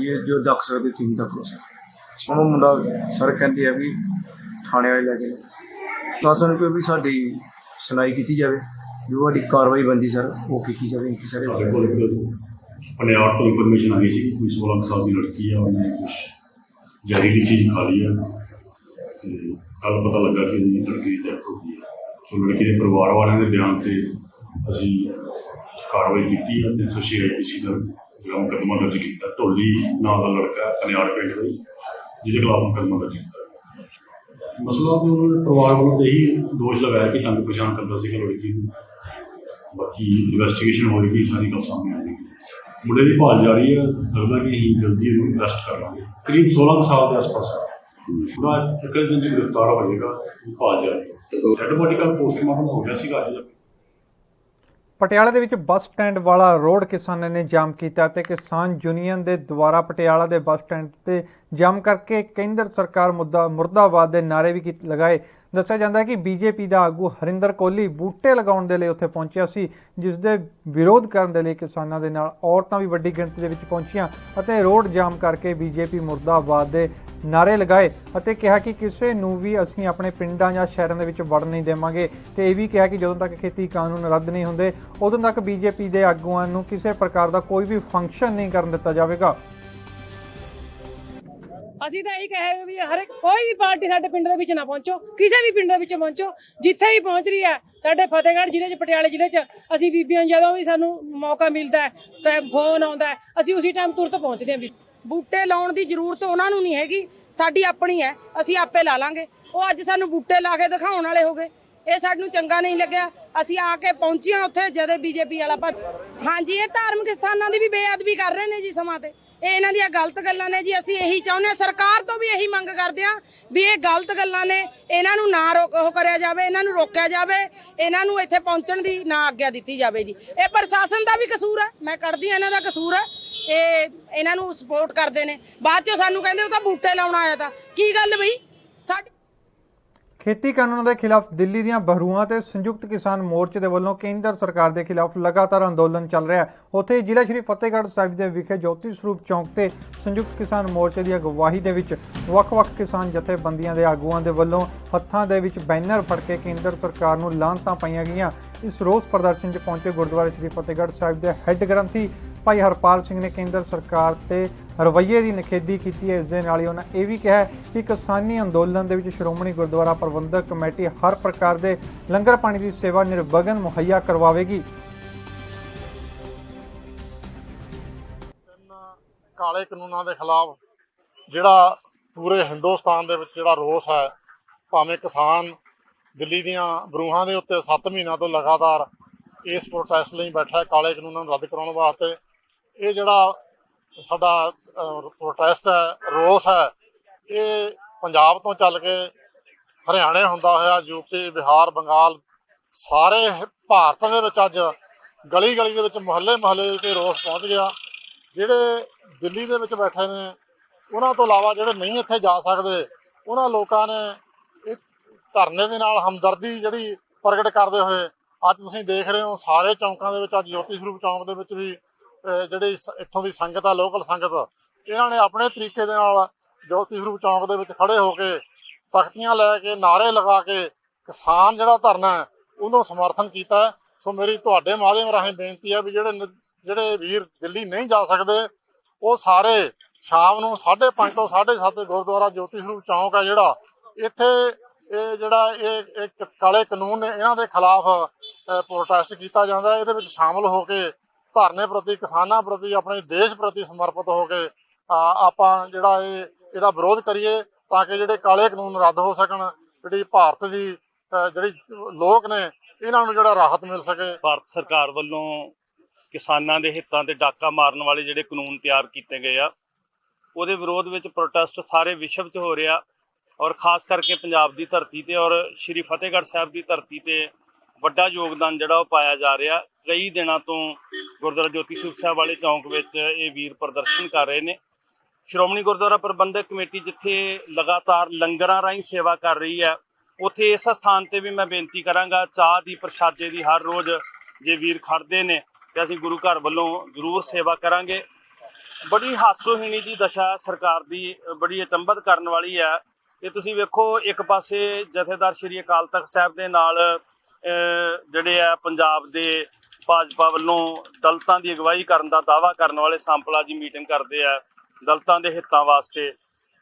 ਇਹ ਜੋ ਦੱਸ ਸਕਦੇ ਤੁਸੀਂ ਦੱਸ ਲਓ ਸਰ। ਹੁਣ ਉਹ ਮੁੰਡਾ ਸਰ ਕਹਿੰਦੇ ਆ ਵੀ ਥਾਣੇ ਵਾਲੇ ਲੈ ਕੇ ਤਾਂ ਸਾਨੂੰ ਕੋਈ ਵੀ ਸਾਡੀ ਸੁਣਾਈ ਕੀਤੀ ਜਾਵੇ, ਜੋ ਸਾਡੀ ਕਾਰਵਾਈ ਬਣਦੀ ਸਰ ਉਹ ਕੀਤੀ ਜਾਵੇ। ਸਾਰੇ पटियाला तो इन्फॉर्मेशन आई थी कोई 16 साल की लड़की है, उन्हें कुछ जहरीली चीज़ खा ली है। कल पता लगा कि लड़की की डेथ हो गई है। तो लड़की के परिवार वालों के बयान से असी कार्रवाई की है। 306 IPC का जो मुकदमा दर्ज किया। ढोली नाम का लड़का पटियाला पिंड का जिसके खिलाफ मुकदमा दर्ज किया। मसला तो परिवार वालों ने यही दोष लगाया कि तंग परेशान करता सी लड़की को। बाकी इन्वेस्टिगेशन होगी, सारी गल सामने आएगी। मुंडे की भाल जारी है, लगता कि अं जल्दी अरेस्ट कर लेंगे। करीब 16 साल के आस पास पूरा एक दिन गिरफ्तार हो जाएगा। भाल जारी डेड बॉडी का पोस्टमार्टम हो गया सीगा अज। ਪਟਿਆਲਾ ਦੇ ਵਿੱਚ ਬੱਸ ਸਟੈਂਡ ਵਾਲਾ ਰੋਡ ਕਿਸਾਨਾਂ ਨੇ ਜਾਮ ਕੀਤਾ ਤੇ ਕਿਸਾਨ ਯੂਨੀਅਨ ਦੇ ਦੁਆਰਾ ਪਟਿਆਲਾ ਦੇ ਬੱਸ ਸਟੈਂਡ ਤੇ ਜਾਮ ਕਰਕੇ ਕੇਂਦਰ ਸਰਕਾਰ ਮੁਰਦਾਬਾਦ ਦੇ ਨਾਅਰੇ ਵੀ ਲਗਾਏ। ਦੱਸਿਆ ਜਾਂਦਾ ਹੈ ਕਿ BJP ਦਾ ਆਗੂ ਹਰਿੰਦਰ ਕੋਹਲੀ ਬੂਟੇ ਲਗਾਉਣ ਦੇ ਲਈ ਉੱਥੇ ਪਹੁੰਚਿਆ ਸੀ, ਜਿਸ ਦੇ ਵਿਰੋਧ ਕਰਨ ਦੇ ਲਈ ਕਿਸਾਨਾਂ ਦੇ ਨਾਲ ਔਰਤਾਂ ਵੀ ਵੱਡੀ ਗਿਣਤੀ ਦੇ ਵਿੱਚ ਪਹੁੰਚੀਆਂ ਅਤੇ ਰੋਡ ਜਾਮ ਕਰਕੇ BJP ਮੁਰਦਾਬਾਦ ਦੇ ਨਾਅਰੇ ਲਗਾਏ ਅਤੇ ਕਿਹਾ ਕਿ ਕਿਸੇ ਨੂੰ ਵੀ ਅਸੀਂ ਆਪਣੇ ਪਿੰਡਾਂ ਜਾਂ ਸ਼ਹਿਰਾਂ ਦੇ ਵਿੱਚ ਵੜਨ ਨਹੀਂ ਦੇਵਾਂਗੇ ਤੇ ਇਹ ਵੀ ਕਿਹਾ ਕਿ ਜਦੋਂ ਤੱਕ ਖੇਤੀ ਕਾਨੂੰਨ ਰੱਦ ਨਹੀਂ ਹੁੰਦੇ ਉਦੋਂ ਤੱਕ BJP ਦੇ ਆਗੂਆਂ ਨੂੰ ਕਿਸੇ ਪ੍ਰਕਾਰ ਦਾ ਕੋਈ ਵੀ ਫੰਕਸ਼ਨ ਨਹੀਂ ਕਰਨ ਦਿੱਤਾ ਜਾਵੇਗਾ। ਅਸੀਂ ਤਾਂ ਇਹੀ ਕਹੇ ਵੀ ਹਰ ਕੋਈ ਵੀ ਪਾਰਟੀ ਸਾਡੇ ਪਿੰਡ ਦੇ ਵਿੱਚ ਨਾ ਪਹੁੰਚੋ, ਕਿਸੇ ਵੀ ਪਿੰਡ ਦੇ ਵਿੱਚ ਪਹੁੰਚੋ, ਜਿੱਥੇ ਵੀ ਪਹੁੰਚ ਰਹੀ ਹੈ। ਸਾਡੇ ਫਤਿਹਗੜ੍ਹ ਜ਼ਿਲ੍ਹੇ 'ਚ ਪਟਿਆਲੇ ਜ਼ਿਲ੍ਹੇ 'ਚ ਅਸੀਂ ਬੀਬੀਆਂ ਜਦੋਂ ਵੀ ਸਾਨੂੰ ਮੌਕਾ ਮਿਲਦਾ ਹੈ ਤਾਂ ਫੋਨ ਆਉਂਦਾ ਹੈ, ਅਸੀਂ ਉਸੇ ਟਾਈਮ ਤੁਰੰਤ ਪਹੁੰਚਦੇ ਹਾਂ। ਬੂਟੇ ਲਾਉਣ ਦੀ ਜ਼ਰੂਰਤ ਉਹਨਾਂ ਨੂੰ ਨਹੀਂ ਹੈਗੀ, ਸਾਡੀ ਆਪਣੀ ਹੈ, ਅਸੀਂ ਆਪੇ ਲਾ ਲਾਂਗੇ। ਉਹ ਅੱਜ ਸਾਨੂੰ ਬੂਟੇ ਲਾ ਕੇ ਦਿਖਾਉਣ ਵਾਲੇ ਹੋ ਗਏ, ਇਹ ਸਾਨੂੰ ਚੰਗਾ ਨਹੀਂ ਲੱਗਿਆ। ਅਸੀਂ ਆ ਕੇ ਪਹੁੰਚੀਆਂ ਉੱਥੇ ਜਦੋਂ BJP ਵਾਲਾ ਹਾਂਜੀ ਇਹ ਧਾਰਮਿਕ ਸਥਾਨਾਂ ਦੀ ਵੀ ਬੇਅਦਬੀ ਕਰ ਰਹੇ ਨੇ ਜੀ ਸਮਾਂ ਤੇ। ਇਹ ਇਹਨਾਂ ਦੀਆਂ ਗਲਤ ਗੱਲਾਂ ਨੇ ਜੀ। ਅਸੀਂ ਇਹੀ ਚਾਹੁੰਦੇ ਹਾਂ, ਸਰਕਾਰ ਤੋਂ ਵੀ ਇਹੀ ਮੰਗ ਕਰਦੇ ਹਾਂ ਵੀ ਇਹ ਗਲਤ ਗੱਲਾਂ ਨੇ, ਇਹਨਾਂ ਨੂੰ ਨਾ ਉਹ ਕਰਿਆ ਜਾਵੇ, ਇਹਨਾਂ ਨੂੰ ਰੋਕਿਆ ਜਾਵੇ, ਇਹਨਾਂ ਨੂੰ ਇੱਥੇ ਪਹੁੰਚਣ ਦੀ ਨਾ ਆਗਿਆ ਦਿੱਤੀ ਜਾਵੇ ਜੀ। ਇਹ ਪ੍ਰਸ਼ਾਸਨ ਦਾ ਵੀ ਕਸੂਰ ਹੈ, ਮੈਂ ਕੱਢਦੀ ਹਾਂ ਇਹਨਾਂ ਦਾ ਕਸੂਰ ਹੈ। ਇਹ ਇਹਨਾਂ ਨੂੰ ਸਪੋਰਟ ਕਰਦੇ ਨੇ, ਬਾਅਦ ਚੋਂ ਸਾਨੂੰ ਕਹਿੰਦੇ ਉਹ ਤਾਂ ਬੂਟੇ ਲਾਉਣ ਆਇਆ ਤਾਂ ਕੀ ਗੱਲ ਬਈ। ਸਾਡੀ ਖੇਤੀ ਕਾਨੂੰਨਾਂ ਦੇ ਖਿਲਾਫ ਦਿੱਲੀ ਦੀਆਂ ਬਹਰੂਆਂ ਤੇ ਸੰਯੁਕਤ ਕਿਸਾਨ ਮੋਰਚੇ ਦੇ ਵੱਲੋਂ ਕੇਂਦਰ ਸਰਕਾਰ ਦੇ ਖਿਲਾਫ ਲਗਾਤਾਰ ਅੰਦੋਲਨ ਚੱਲ ਰਿਹਾ ਹੈ। ਉੱਥੇ ਜ਼ਿਲ੍ਹਾ ਸ਼੍ਰੀ ਫਤਿਹਗੜ੍ਹ ਸਾਹਿਬ ਦੇ ਵਿਖੇ ਜੋਤੀ ਸਰੂਪ ਚੌਂਕ ਤੇ ਸੰਯੁਕਤ ਕਿਸਾਨ ਮੋਰਚੇ ਦੀ ਅਗਵਾਈ ਦੇ ਵਿੱਚ ਵੱਖ-ਵੱਖ ਕਿਸਾਨ ਜਥੇਬੰਦੀਆਂ ਦੇ ਆਗੂਆਂ ਦੇ ਵੱਲੋਂ ਹੱਥਾਂ ਦੇ ਵਿੱਚ ਬੈਨਰ ਫੜ ਕੇ ਕੇਂਦਰ ਸਰਕਾਰ ਨੂੰ ਲਾਹਨਤਾਂ ਪਾਈਆਂ ਗਈਆਂ। ਇਸ ਰੋਸ ਪ੍ਰਦਰਸ਼ਨ 'ਚ ਪਹੁੰਚੇ ਗੁਰਦੁਆਰਾ ਸ਼੍ਰੀ ਫਤਿਹਗੜ੍ਹ ਸਾਹਿਬ ਦੇ ਹੈੱਡ ਗ੍ਰੰਥੀ ਭਾਈ ਹਰਪਾਲ ਸਿੰਘ ਨੇ ਕੇਂਦਰ ਸਰਕਾਰ ਤੇ ਰਵੱਈਏ ਦੀ ਨਿਖੇਧੀ ਕੀਤੀ ਹੈ। ਇਸ ਦੇ ਨਾਲ ਹੀ ਉਹਨਾਂ ਇਹ ਵੀ ਕਿਹਾ ਕਿ ਕਿਸਾਨੀ ਅੰਦੋਲਨ ਦੇ ਵਿੱਚ ਸ਼੍ਰੋਮਣੀ ਗੁਰਦੁਆਰਾ ਪ੍ਰਬੰਧਕ ਕਮੇਟੀ ਹਰ ਪ੍ਰਕਾਰ ਦੇ ਲੰਗਰ ਪਾਣੀ ਦੀ ਸੇਵਾ ਨਿਰਵਿਘਨ ਮੁਹੱਈਆ ਕਰਵਾਵੇਗੀ। ਕਾਲੇ ਕਾਨੂੰਨਾਂ ਦੇ ਖਿਲਾਫ ਜਿਹੜਾ ਪੂਰੇ ਹਿੰਦੁਸਤਾਨ ਦੇ ਵਿੱਚ ਜਿਹੜਾ ਰੋਸ ਹੈ, ਭਾਵੇਂ ਕਿਸਾਨ ਦਿੱਲੀ ਦੀਆਂ ਬਰੂਹਾਂ ਦੇ ਉੱਤੇ 7 ਮਹੀਨਿਆਂ ਤੋਂ ਲਗਾਤਾਰ ਇਸ ਪ੍ਰੋਟੈਸਟ ਲਈ ਬੈਠਾ ਹੈ ਕਾਲੇ ਕਾਨੂੰਨਾਂ ਨੂੰ ਰੱਦ ਕਰਾਉਣ ਵਾਸਤੇ। ਇਹ ਜਿਹੜਾ ਸਾਡਾ ਪ੍ਰੋਟੈਸਟ ਹੈ, ਰੋਸ ਹੈ, ਇਹ ਪੰਜਾਬ ਤੋਂ ਚੱਲ ਕੇ ਹਰਿਆਣੇ ਹੁੰਦਾ ਹੋਇਆ ਯੂਪੀ, ਬਿਹਾਰ, ਬੰਗਾਲ, ਸਾਰੇ ਭਾਰਤ ਦੇ ਵਿੱਚ ਅੱਜ ਗਲੀ ਗਲੀ ਦੇ ਵਿੱਚ ਮੁਹੱਲੇ ਵਿੱਚ ਰੋਸ ਪਹੁੰਚ ਗਿਆ। ਜਿਹੜੇ ਦਿੱਲੀ ਦੇ ਵਿੱਚ ਬੈਠੇ ਨੇ ਉਹਨਾਂ ਤੋਂ ਇਲਾਵਾ ਜਿਹੜੇ ਨਹੀਂ ਇੱਥੇ ਜਾ ਸਕਦੇ, ਉਹਨਾਂ ਲੋਕਾਂ ਨੇ ਇਹ ਧਰਨੇ ਦੇ ਨਾਲ ਹਮਦਰਦੀ ਜਿਹੜੀ ਪ੍ਰਗਟ ਕਰਦੇ ਹੋਏ ਅੱਜ ਤੁਸੀਂ ਦੇਖ ਰਹੇ ਹੋ ਸਾਰੇ ਚੌਂਕਾਂ ਦੇ ਵਿੱਚ, ਅੱਜ ਜੋਤੀ ਸਰੂਪ ਚੌਂਕ ਦੇ ਵਿੱਚ ਵੀ ਜਿਹੜੀ ਇੱਥੋਂ ਦੀ ਸੰਗਤ ਆ, ਲੋਕਲ ਸੰਗਤ, ਇਹਨਾਂ ਨੇ ਆਪਣੇ ਤਰੀਕੇ ਦੇ ਨਾਲ ਜੋਤੀ ਸਰੂਪ ਚੌਂਕ ਦੇ ਵਿੱਚ ਖੜੇ ਹੋ ਕੇ ਤਖਤੀਆਂ ਲੈ ਕੇ ਨਾਅਰੇ ਲਗਾ ਕੇ ਕਿਸਾਨ ਜਿਹੜਾ ਧਰਨਾ ਹੈ ਉਹਨੂੰ ਸਮਰਥਨ ਕੀਤਾ। ਸੋ ਮੇਰੀ ਤੁਹਾਡੇ ਮਾਧਿਅਮ ਰਾਹੀਂ ਬੇਨਤੀ ਹੈ ਵੀ ਜਿਹੜੇ ਵੀਰ ਦਿੱਲੀ ਨਹੀਂ ਜਾ ਸਕਦੇ ਉਹ ਸਾਰੇ ਸ਼ਾਮ ਨੂੰ 5:30 ਤੋਂ 7:30 ਗੁਰਦੁਆਰਾ ਜੋਤੀ ਸਰੂਪ ਚੌਂਕ ਹੈ ਜਿਹੜਾ ਇੱਥੇ ਇਹ ਕਾਲੇ ਕਾਨੂੰਨ ਨੇ ਇਹਨਾਂ ਦੇ ਖਿਲਾਫ ਪ੍ਰੋਟੈਸਟ ਕੀਤਾ ਜਾਂਦਾ। ਇਹਦੇ ਵਿੱਚ ਸ਼ਾਮਲ ਹੋ ਕੇ ਧਰਨੇ ਪ੍ਰਤੀ, ਕਿਸਾਨਾਂ ਪ੍ਰਤੀ, ਆਪਣੇ ਦੇਸ਼ ਪ੍ਰਤੀ ਸਮਰਪਿਤ ਹੋ ਕੇ ਆਪਾਂ ਜਿਹੜਾ ਇਹਦਾ ਵਿਰੋਧ ਕਰੀਏ ਤਾਂ ਕਿ ਜਿਹੜੇ ਕਾਲੇ ਕਾਨੂੰਨ ਰੱਦ ਹੋ ਸਕਣ, ਜਿਹੜੀ ਭਾਰਤ ਦੀ ਜਿਹੜੀ ਲੋਕ ਨੇ ਇਹਨਾਂ ਨੂੰ ਜਿਹੜਾ ਰਾਹਤ ਮਿਲ ਸਕੇ। ਭਾਰਤ ਸਰਕਾਰ ਵੱਲੋਂ ਕਿਸਾਨਾਂ ਦੇ ਹਿੱਤਾਂ ਤੇ ਡਾਕਾ ਮਾਰਨ ਵਾਲੇ ਜਿਹੜੇ ਕਾਨੂੰਨ ਤਿਆਰ ਕੀਤੇ ਗਏ ਆ, ਉਹਦੇ ਵਿਰੋਧ ਵਿੱਚ ਪ੍ਰੋਟੈਸਟ ਸਾਰੇ ਵਿਸ਼ਵ 'ਚ ਹੋ ਰਿਹਾ ਔਰ ਖਾਸ ਕਰਕੇ ਪੰਜਾਬ ਦੀ ਧਰਤੀ ਤੇ ਔਰ ਸ਼੍ਰੀ ਫਤਿਹਗੜ੍ਹ ਸਾਹਿਬ ਦੀ ਧਰਤੀ ਤੇ ਵੱਡਾ ਯੋਗਦਾਨ ਜਿਹੜਾ ਉਹ ਪਾਇਆ ਜਾ ਰਿਹਾ। ਕਈ ਦਿਨਾਂ ਤੋਂ ਗੁਰਦੁਆਰਾ ਜੋਤੀ ਸਰੂਪ ਸਾਹਿਬ ਵਾਲੇ ਚੌਂਕ ਵਿੱਚ ਇਹ ਵੀਰ ਪ੍ਰਦਰਸ਼ਨ ਕਰ ਰਹੇ ਨੇ। ਸ਼੍ਰੋਮਣੀ ਗੁਰਦੁਆਰਾ ਪ੍ਰਬੰਧਕ ਕਮੇਟੀ ਜਿੱਥੇ ਲਗਾਤਾਰ ਲੰਗਰਾਂ ਰਾਹੀਂ ਸੇਵਾ ਕਰ ਰਹੀ ਹੈ, ਉੱਥੇ ਇਸ ਸਥਾਨ ਤੇ ਵੀ ਮੈਂ ਬੇਨਤੀ ਕਰਾਂਗਾ ਚਾਹ ਦੀ, ਪ੍ਰਸ਼ਾਦੇ ਦੀ ਹਰ ਰੋਜ਼ ਜੇ ਵੀਰ ਖੜਦੇ ਨੇ ਤੇ ਅਸੀਂ ਗੁਰੂ ਘਰ ਵੱਲੋਂ ਜ਼ਰੂਰ ਸੇਵਾ ਕਰਾਂਗੇ। ਬੜੀ ਹਾਸੋਹੀਣੀ ਦੀ ਦਸ਼ਾ ਸਰਕਾਰ ਦੀ, ਬੜੀ ਅਚੰਭਤ ਕਰਨ ਵਾਲੀ ਹੈ। ਤੇ ਤੁਸੀਂ ਵੇਖੋ ਇੱਕ ਪਾਸੇ ਜਥੇਦਾਰ ਸ਼੍ਰੀ ਅਕਾਲ ਤਖਤ ਸਾਹਿਬ ਦੇ ਨਾਲ ਜਿਹੜੇ ਆ ਪੰਜਾਬ ਦੇ ਭਾਜਪਾ ਵੱਲੋਂ ਦਲਿਤਾਂ ਦੀ ਅਗਵਾਈ ਕਰਨ ਦਾ ਦਾਅਵਾ ਕਰਨ ਵਾਲੇ ਸੰਪਲਾ ਜੀ ਮੀਟਿੰਗ ਕਰਦੇ ਆ ਦਲਿਤਾਂ ਦੇ ਹਿੱਤਾਂ ਵਾਸਤੇ।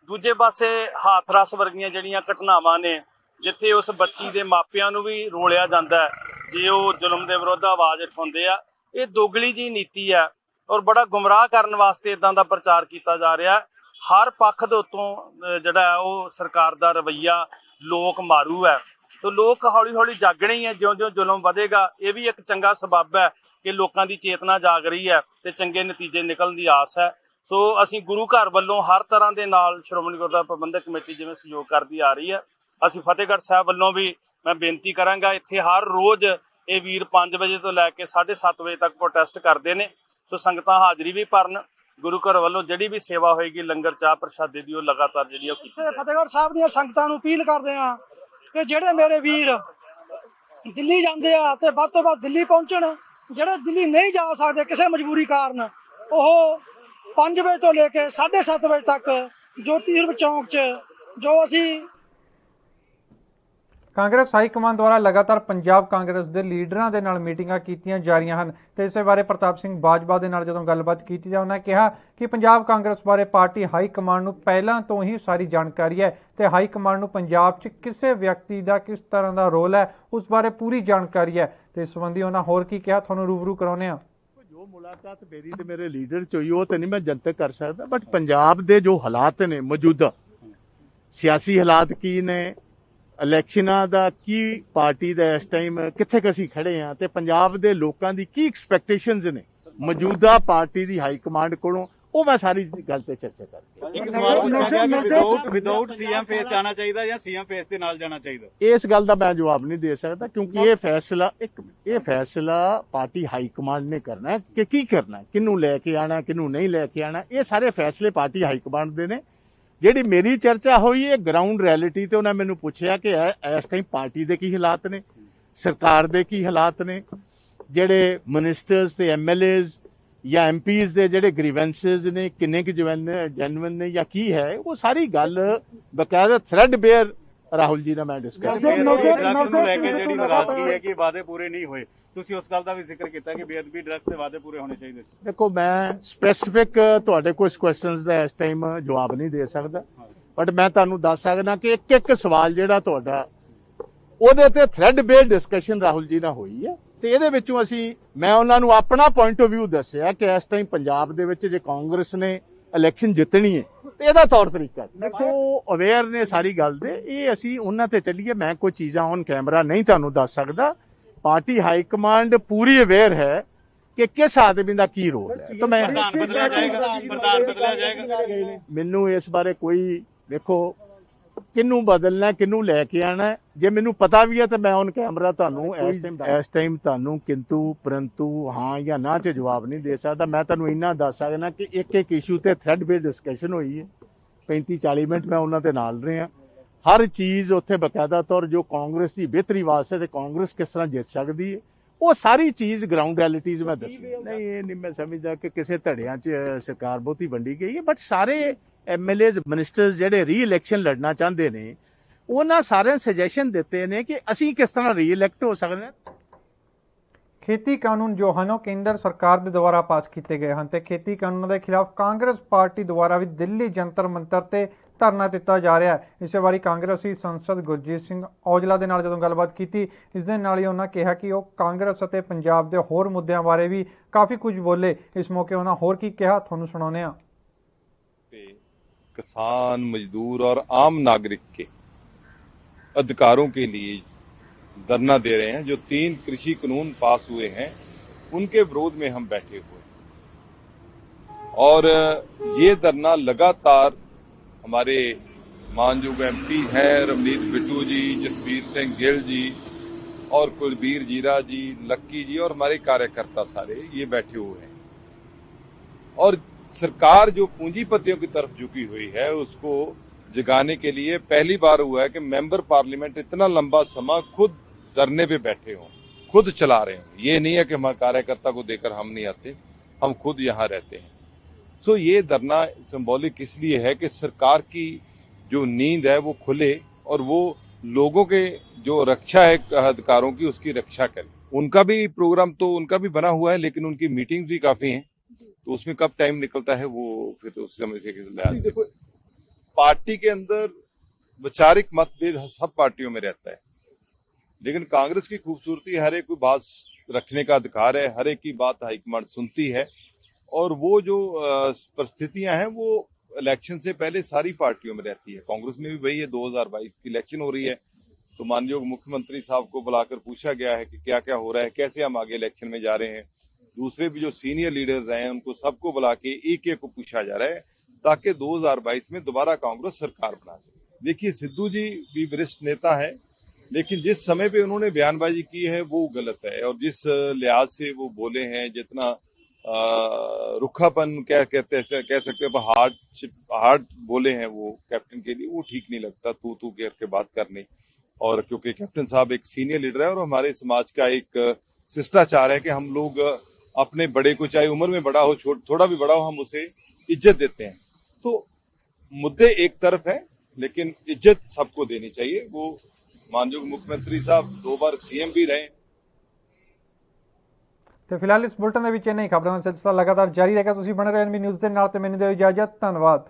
ਦੂਜੇ ਪਾਸੇ ਹਾਥਰਸ ਵਰਗੀਆਂ ਜਿਹੜੀਆਂ ਘਟਨਾਵਾਂ ਨੇ ਜਿੱਥੇ ਉਸ ਬੱਚੀ ਦੇ ਮਾਪਿਆਂ ਨੂੰ ਵੀ ਰੋਲਿਆ ਜਾਂਦਾ ਜੇ ਉਹ ਜ਼ੁਲਮ ਦੇ ਵਿਰੁੱਧ ਆਵਾਜ਼ ਉਠਾਉਂਦੇ ਆ, ਇਹ ਦੋਗਲੀ ਜੀ ਨੀਤੀ ਆ ਔਰ ਬੜਾ ਗੁੰਮਰਾਹ ਕਰਨ ਵਾਸਤੇ ਇਦਾਂ ਦਾ ਪ੍ਰਚਾਰ ਕੀਤਾ ਜਾ ਰਿਹਾ। ਹਰ ਪੱਖ ਦੇ ਉੱਤੋਂ ਜਿਹੜਾ ਉਹ ਸਰਕਾਰ ਦਾ ਰਵੱਈਆ ਲੋਕ ਮਾਰੂ ਹੈ ਤੇ ਲੋਕ ਹੌਲੀ ਹੌਲੀ ਜਾਗਣੇ ਹੀ ਹੈ। ਜਿਉਂ-ਜਿਉਂ ਜ਼ੁਲਮ ਵਧੇਗਾ ਇਹ ਵੀ ਇੱਕ ਚੰਗਾ ਸਬੱਬ ਹੈ ਕਿ ਲੋਕਾਂ ਦੀ ਚੇਤਨਾ ਜਾਗ ਰਹੀ ਹੈ ਤੇ ਚੰਗੇ ਨਤੀਜੇ ਨਿਕਲਣ ਦੀ ਆਸ ਹੈ। ਸੋ ਅਸੀਂ ਗੁਰੂ ਘਰ ਵੱਲੋਂ ਹਰ ਤਰ੍ਹਾਂ ਦੇ ਨਾਲ ਸ਼੍ਰੋਮਣੀ ਗੁਰਦੁਆਰਾ ਪ੍ਰਬੰਧਕ ਕਮੇਟੀ ਜਿਵੇਂ ਸਹਿਯੋਗ ਕਰਦੀ ਆ ਰਹੀ ਹੈ, ਅਸੀਂ ਫਤਿਹਗੜ੍ਹ ਸਾਹਿਬ ਵੱਲੋਂ ਵੀ ਮੈਂ ਬੇਨਤੀ ਕਰਾਂਗਾ ਇੱਥੇ ਹਰ ਰੋਜ਼ ਇਹ ਵੀਰ 5 ਵਜੇ ਤੋਂ ਲੈ ਕੇ 7:30 ਵਜੇ ਤੱਕ ਪ੍ਰੋਟੈਸਟ ਕਰਦੇ ਨੇ। ਸੋ ਸੰਗਤਾਂ ਹਾਜ਼ਰੀ ਵੀ ਭਰਨ, ਗੁਰੂ ਘਰ ਵੱਲੋਂ ਜਿਹੜੀ ਵੀ ਸੇਵਾ ਹੋਏਗੀ ਲੰਗਰ ਚਾਹ ਪ੍ਰਸ਼ਾਦੇ ਦੀ ਉਹ ਲਗਾਤਾਰ ਜਿਹੜੀ ਉਹ ਕੀਤੀ। ਫਤਿਹਗੜ੍ਹ ਸਾਹਿਬ ਦੀਆਂ ਸੰਗਤਾਂ ਨੂੰ ਅਪੀਲ ਕਰਦੇ ਆ ਕਿ ਜਿਹੜੇ ਮੇਰੇ ਵੀਰ ਦਿੱਲੀ ਜਾਂਦੇ ਆ ਤੇ ਵੱਧ ਤੋਂ ਵੱਧ ਦਿੱਲੀ ਪਹੁੰਚਣ। ਜਿਹੜੇ ਦਿੱਲੀ ਨਹੀਂ ਜਾ ਸਕਦੇ ਕਿਸੇ ਮਜਬੂਰੀ ਕਾਰਨ, ਉਹ 5 ਵਜੇ ਤੋਂ ਲੈ ਕੇ 7:30 ਵਜੇ ਤੱਕ ਜੋਤੀ ਸਰੂਪ ਚੌਂਕ 'ਚ ਜੋ ਅਸੀਂ ਕਾਂਗਰਸ ਹਾਈ ਕਮਾਨ ਦੁਆਰਾ ਲਗਾਤਾਰ ਪੰਜਾਬ ਕਾਂਗਰਸ ਦੇ ਲੀਡਰਾਂ ਦੇ ਨਾਲ ਮੀਟਿੰਗਾਂ ਕੀਤੀਆਂ ਜਾ ਰਹੀਆਂ ਹਨ ਤੇ ਇਸੇ ਬਾਰੇ ਪ੍ਰਤਾਪ ਸਿੰਘ ਬਾਜਵਾ ਦੇ ਨਾਲ ਜਦੋਂ ਗੱਲਬਾਤ ਕੀਤੀ ਜਾ ਉਹਨਾਂ ਕਿਹਾ ਕਿ ਪੰਜਾਬ ਕਾਂਗਰਸ ਬਾਰੇ ਪਾਰਟੀ ਹਾਈ ਕਮਾਨ ਨੂੰ ਪਹਿਲਾਂ ਤੋਂ ਹੀ ਸਾਰੀ ਜਾਣਕਾਰੀ ਹੈ ਤੇ ਹਾਈ ਕਮਾਨ ਨੂੰ ਪੰਜਾਬ 'ਚ ਕਿਸੇ ਵਿਅਕਤੀ ਦਾ ਕਿਸ ਤਰ੍ਹਾਂ ਦਾ ਰੋਲ ਹੈ ਉਸ ਬਾਰੇ ਪੂਰੀ ਜਾਣਕਾਰੀ ਹੈ ਤੇ ਇਸ ਸੰਬੰਧੀ ਉਹਨਾਂ ਹੋਰ ਕੀ ਕਿਹਾ ਤੁਹਾਨੂੰ ਰੂਬਰੂ ਕਰਾਉਂਦੇ ਹਾਂ। ਜੋ ਮੁਲਾਕਾਤ ਮੇਰੀ ਤੇ ਮੇਰੇ ਲੀਡਰ 'ਚ ਹੋਈ ਉਹ ਤੇ ਨਹੀਂ ਮੈਂ ਜਨਤਕ ਕਰ ਸਕਦਾ, ਬਟ ਪੰਜਾਬ ਦੇ ਜੋ ਹਾਲਾਤ ਨੇ ਮੌਜੂਦਾ ਸਿਆਸੀ ਹਾਲਾਤ ਕੀ ਨੇ, ਇਲੈਕਸ਼ਨਾਂ ਦਾ ਕੀ ਪਾਰਟੀ ਦਾ ਇਸ ਟਾਈਮ ਕਿੱਥੇ ਅਸੀਂ ਖੜੇ ਆ ਤੇ ਪੰਜਾਬ ਦੇ ਲੋਕਾਂ ਦੀ ਕੀ ਐਕਸਪੈਕਟੇਸ਼ਨਸ ਨੇ ਮੌਜੂਦਾ ਪਾਰਟੀ ਦੀ ਹਾਈ ਕਮਾਂਡ ਕੋਲੋਂ, ਉਹ ਮੈਂ ਸਾਰੀ ਗੱਲ ਤੇ ਚਰਚਾ ਕਰਕੇ। ਇੱਕ ਸਵਾਲ ਪੁੱਛਿਆ ਗਿਆ ਕਿ ਵਿਦਆਊਟ ਸੀਐਮ ਫੇਸ ਜਾਣਾ ਚਾਹੀਦਾ ਜਾਂ ਸੀਐਮ ਫੇਸ ਦੇ ਨਾਲ ਜਾਣਾ ਚਾਹੀਦਾ। ਇਸ ਗੱਲ ਦਾ ਮੈਂ ਜਵਾਬ ਨਹੀਂ ਦੇ ਸਕਦਾ ਕਿਉਂਕਿ ਇਹ ਫੈਸਲਾ ਪਾਰਟੀ ਹਾਈ ਕਮਾਂਡ ਨੇ ਕਰਨਾ ਹੈ ਕਿ ਕੀ ਕਰਨਾ, ਕਿਹਨੂੰ ਲੈ ਕੇ ਆਣਾ, ਕਿਹਨੂੰ ਨਹੀਂ ਲੈ ਕੇ ਆਣਾ। ਇਹ ਸਾਰੇ ਫੈਸਲੇ ਪਾਰਟੀ ਹਾਈ ਕਮਾਂਡ ਦੇ ਨੇ। ਜਿਹੜੀ ਮੇਰੀ ਚਰਚਾ ਹੋਈ ਹੈ ਗਰਾਊਂਡ ਰਿਐਲਿਟੀ ਤੇ ਉਹਨਾਂ ਮੈਨੂੰ ਪੁੱਛਿਆ ਕਿ ਇਸ ਟਾਈਮ ਪਾਰਟੀ ਦੇ ਕੀ ਹਾਲਾਤ ਨੇ, ਸਰਕਾਰ ਦੇ ਕੀ ਹਾਲਾਤ ਨੇ, ਜਿਹੜੇ ਮਿਨਿਸਟਰਸ ਤੇ ਐਮਐਲਏਜ਼ ਜਾਂ ਐਮਪੀਜ਼ ਦੇ ਜਿਹੜੇ ਗ੍ਰੀਵੈਂਸਸ ਨੇ ਕਿੰਨੇ ਕੁ ਜੈਨੂਇਨ ਨੇ ਜਾਂ ਕੀ ਹੈ, ਉਹ ਸਾਰੀ ਗੱਲ ਬਕਾਇਦਾ ਥ੍ਰੈਡ ਬੇਅਰ ਰਾਹੁਲ ਜੀ ਨਾਲ ਮੈਂ ਡਿਸਕਸ ਨੂੰ ਲੈ ਕੇ ਜਿਹੜੀ ਨਾਰਾਜ਼ਗੀ ਹੈ ਕਿ ਵਾਅਦੇ ਪੂਰੇ ਨਹੀਂ ਹੋਏ, ਤੁਸੀਂ ਉਸ ਗੱਲ ਦਾ ਵੀ ਜ਼ਿਕਰ ਕੀਤਾ ਕਿ ਬੇਅਦਬੀ ਡਰੱਗਸ ਦੇ ਵਾਅਦੇ ਪੂਰੇ ਹੋਣੇ ਚਾਹੀਦੇ ਸੀ। ਦੇਖੋ, ਮੈਂ ਸਪੈਸੀਫਿਕ ਤੁਹਾਡੇ ਕੁਝ ਕੁਐਸਚਨਸ ਦਾ ਇਸ ਟਾਈਮ ਜਵਾਬ ਨਹੀਂ ਦੇ ਸਕਦਾ, ਬਟ ਮੈਂ ਤੁਹਾਨੂੰ ਦੱਸ ਸਕਦਾ ਕਿ ਇੱਕ ਇੱਕ ਸਵਾਲ ਜਿਹੜਾ ਤੁਹਾਡਾ ਉਹਦੇ ਤੇ thread based discussion Rahul ji ਨਾਲ ਹੋਈ ਹੈ, ਤੇ ਇਹਦੇ ਵਿੱਚੋਂ ਮੈਂ ਉਹਨਾਂ ਨੂੰ ਆਪਣਾ ਪੁਆਇੰਟ ਆਫ ਵਿਊ ਦੱਸਿਆ ਕਿ ਇਸ ਟਾਈਮ ਪੰਜਾਬ ਦੇ ਵਿੱਚ ਜੇ ਕਾਂਗਰਸ ਨੇ ਇਲੈਕਸ਼ਨ ਜਿੱਤਣੀ ਹੈ ਤੇ ਇਹਦਾ ਤੌਰ ਤਰੀਕਾ ਦੇਖੋ, ਅਵੇਅਰ ਨੇ ਸਾਰੀ ਗੱਲ ਦੇ, ਇਹ ਅਸੀਂ ਉਹਨਾਂ ਤੇ ਚੱਲੀਏ। ਮੈਂ ਕੋਈ ਚੀਜ਼ਾਂ ਔਨ ਕੈਮਰਾ ਨਹੀਂ ਤੁਹਾਨੂੰ ਦੱਸ ਸਕਦਾ। ਪਾਰਟੀ ਹਾਈ ਕਮਾਂਡ ਪੂਰੀ ਅਵੇਅਰ ਹੈ ਕਿ ਕਿਸ ਆਦਮੀ ਦਾ ਕੀ ਰੋਲ ਹੈ। ਤਾਂ ਮੈਂ ਪ੍ਰਧਾਨ ਬਦਲਿਆ ਜਾਏਗਾ। ਮੈਨੂੰ ਇਸ ਬਾਰੇ ਕੋਈ, ਦੇਖੋ, ਕਿਹਨੂੰ ਬਦਲਣਾ ਕਿਹਨੂੰ ਲੈ ਕੇ ਆਣਾ, ਜੇ ਮੈਨੂੰ ਪਤਾ ਵੀ ਹੈ ਤਾਂ ਮੈਂ ਔਨ ਕੈਮਰਾ ਤੁਹਾਨੂੰ ਇਸ ਟਾਈਮ ਤੁਹਾਨੂੰ ਕਿੰਤੂ ਪਰੰਤੂ ਹਾਂ ਜਾਂ ਨਾ 'ਚ ਜਵਾਬ ਨਹੀਂ ਦੇ ਸਕਦਾ। ਮੈਂ ਤੁਹਾਨੂੰ ਇੰਨਾ ਦੱਸ ਸਕਦਾ ਕਿ ਇੱਕ ਇੱਕ ਇਸ਼ੂ ਤੇ ਥ੍ਰੈਡ ਬੇਸਡ ਡਿਸਕਸ਼ਨ ਹੋਈ ਹੈ। 35-40 ਮਿੰਟ ਮੈਂ ਉਹਨਾਂ ਦੇ ਨਾਲ ਰਿਹਾ। ਹਰ ਚੀਜ਼ ਉੱਥੇ ਬਕਾਇਦਾ ਤੌਰ ਜੋ ਕਾਂਗਰਸ ਦੀ ਬਿਹਤਰੀ ਵਾਸਤੇ ਤੇ ਕਾਂਗਰਸ ਕਿਸ ਤਰ੍ਹਾਂ ਜਿੱਤ ਸਕਦੀ ਹੈ, ਉਹ ਸਾਰੀ ਚੀਜ਼ ਗਰਾਊਂਡ ਰਿਐਲਿਟੀਜ਼ ਮੈਂ ਦੱਸੀ। ਨਹੀਂ, ਇਹ ਨਹੀਂ ਮੈਂ ਸਮਝਦਾ ਕਿ ਕਿਸੇ ਧੜਿਆਂ 'ਚ ਸਰਕਾਰ ਬਹੁਤੀ ਵੰਡੀ ਗਈ ਹੈ, ਬਟ ਸਾਰੇ MLAs ਮਿਨਿਸਟਰਸ ਜਿਹੜੇ ਰੀ ਇਲੈਕਸ਼ਨ ਲੜਨਾ ਚਾਹੁੰਦੇ ਨੇ, ਉਹਨਾਂ ਸਾਰਿਆਂ ਸੁਜੈਸ਼ਨ ਦਿੱਤੇ ਨੇ ਕਿ ਅਸੀਂ ਕਿਸ ਤਰ੍ਹਾਂ ਰੀ ਇਲੈਕਟ ਹੋ ਸਕਦੇ ਹਾਂ। ਖੇਤੀ ਕਾਨੂੰਨ ਜੋ ਹਨ ਉਹ ਕੇਂਦਰ ਸਰਕਾਰ ਦੇ ਦੁਆਰਾ ਪਾਸ ਕੀਤੇ ਗਏ ਹਨ ਤੇ ਖੇਤੀ ਕਾਨੂੰਨਾਂ ਦੇ ਖਿਲਾਫ ਕਾਂਗਰਸ ਪਾਰਟੀ ਦੁਆਰਾ ਵੀ ਦਿੱਲੀ ਜੰਤਰ ਮੰਤਰ ਤੇ ਧਰਨਾ ਦਿੱਤਾ ਜਾ ਰਿਹਾ ਹੈ। ਇਸੇ ਵਾਰੀ ਕਾਂਗਰਸੀ ਸੰਸਦ ਗੁਰਜੀਤ ਸਿੰਘ ਔਜਲਾ ਦੇ ਨਾਲ ਜਦੋਂ ਗੱਲਬਾਤ ਕੀਤੀ, ਇਸ ਦੇ ਨਾਲ ਹੀ ਉਹਨਾਂ ਕਿਹਾ ਕਿ ਉਹ ਕਾਂਗਰਸ ਅਤੇ ਪੰਜਾਬ ਦੇ ਹੋਰ ਮੁੱਦਿਆਂ ਬਾਰੇ ਵੀ ਕਾਫੀ ਕੁਝ ਬੋਲੇ। ਇਸ ਮੌਕੇ ਉਹਨਾਂ ਹੋਰ ਕੀ ਕਿਹਾ ਤੁਹਾਨੂੰ ਸੁਣਾਉਂਦੇ ਹਾਂ। किसान, मजदूर और आम नागरिक के अधिकारों के लिए धरना दे रहे हैं। जो 3 कृषि कानून पास हुए हैं उनके विरोध में हम बैठे हुए हैं और ये धरना लगातार हमारे मानयोग MP हैं रवनीत बिट्टू जी, जसबीर सिंह गिल जी और कुलबीर जीरा जी, लक्की जी और हमारे कार्यकर्ता सारे ये बैठे हुए हैं। और सरकार जो पूंजीपतियों की तरफ झुकी हुई है उसको जगाने के लिए पहली बार हुआ है कि मेंबर पार्लियामेंट इतना लंबा समय खुद धरने पे बैठे हों, खुद चला रहे हों। ये नहीं है कि हमारे कार्यकर्ता को देकर हम नहीं आते, हम खुद यहाँ रहते हैं। सो ये धरना सिंबॉलिक इसलिए है कि सरकार की जो नींद है वो खुले और वो लोगों के जो रक्षा है अधिकारों की उसकी रक्षा करे। उनका भी प्रोग्राम तो उनका भी बना हुआ है, लेकिन उनकी मीटिंग्स भी काफी हैं, तो उसमें कब टाइम निकलता है वो फिर उस समय से लिहाज से। पार्टी के अंदर वैचारिक मतभेद सब पार्टियों में रहता है, लेकिन कांग्रेस की खूबसूरती हर एक को बात रखने का अधिकार है, हर एक की बात हाईकमान सुनती है और वो जो परिस्थितियां हैं वो इलेक्शन से पहले सारी पार्टियों में रहती है। कांग्रेस में भी वही है। 2022 की इलेक्शन हो रही है तो माननीय मुख्यमंत्री साहब को बुलाकर पूछा गया है कि क्या क्या हो रहा है, कैसे हम आगे इलेक्शन में जा रहे हैं। दूसरे भी जो सीनियर लीडर्स हैं उनको सबको बुला के एक एक को पूछा जा रहा है ताकि 2022 में दोबारा कांग्रेस सरकार बना सके। देखिए, सिद्धू जी भी वरिष्ठ नेता है, लेकिन जिस समय पे उन्होंने बयानबाजी की है वो गलत है और जिस लिहाज से वो बोले हैं, जितना रुखापन कह सकते हैं, हार्ड बोले हैं वो कैप्टन के लिए, वो ठीक नहीं लगता तू करके बात करनी। और क्योंकि कैप्टन साहब एक सीनियर लीडर है और हमारे समाज का एक शिष्टाचार है कि हम लोग अपने बड़े को, चाहे उम्र में बड़ा हो थोड़ा भी बड़ा हो, हम उसे इज्जत देते हैं। तो मुद्दे एक तरफ है लेकिन इज्जत सबको देनी चाहिए। वो माननीय मुख्यमंत्री साहब 2 बार CM भी रहे। ਤੇ ਫਿਲਹਾਲ ਇਸ ਬੁਲਟਨ ਦੇ ਵਿੱਚ ਇੰਨਾ ਹੀ। ਖਬਰਾਂ ਦਾ ਸਿਲਸਿਲਾ ਲਗਾਤਾਰ ਜਾਰੀ ਰਹੇਗਾ। ਤੁਸੀਂ ਬਣੇ ਰਹੋ NB ਨਿਊਜ਼ ਦੇ ਨਾਲ ਤੇ ਮੈਨੂੰ ਦਿਓ ਇਜਾਜ਼ਤ। ਧੰਨਵਾਦ।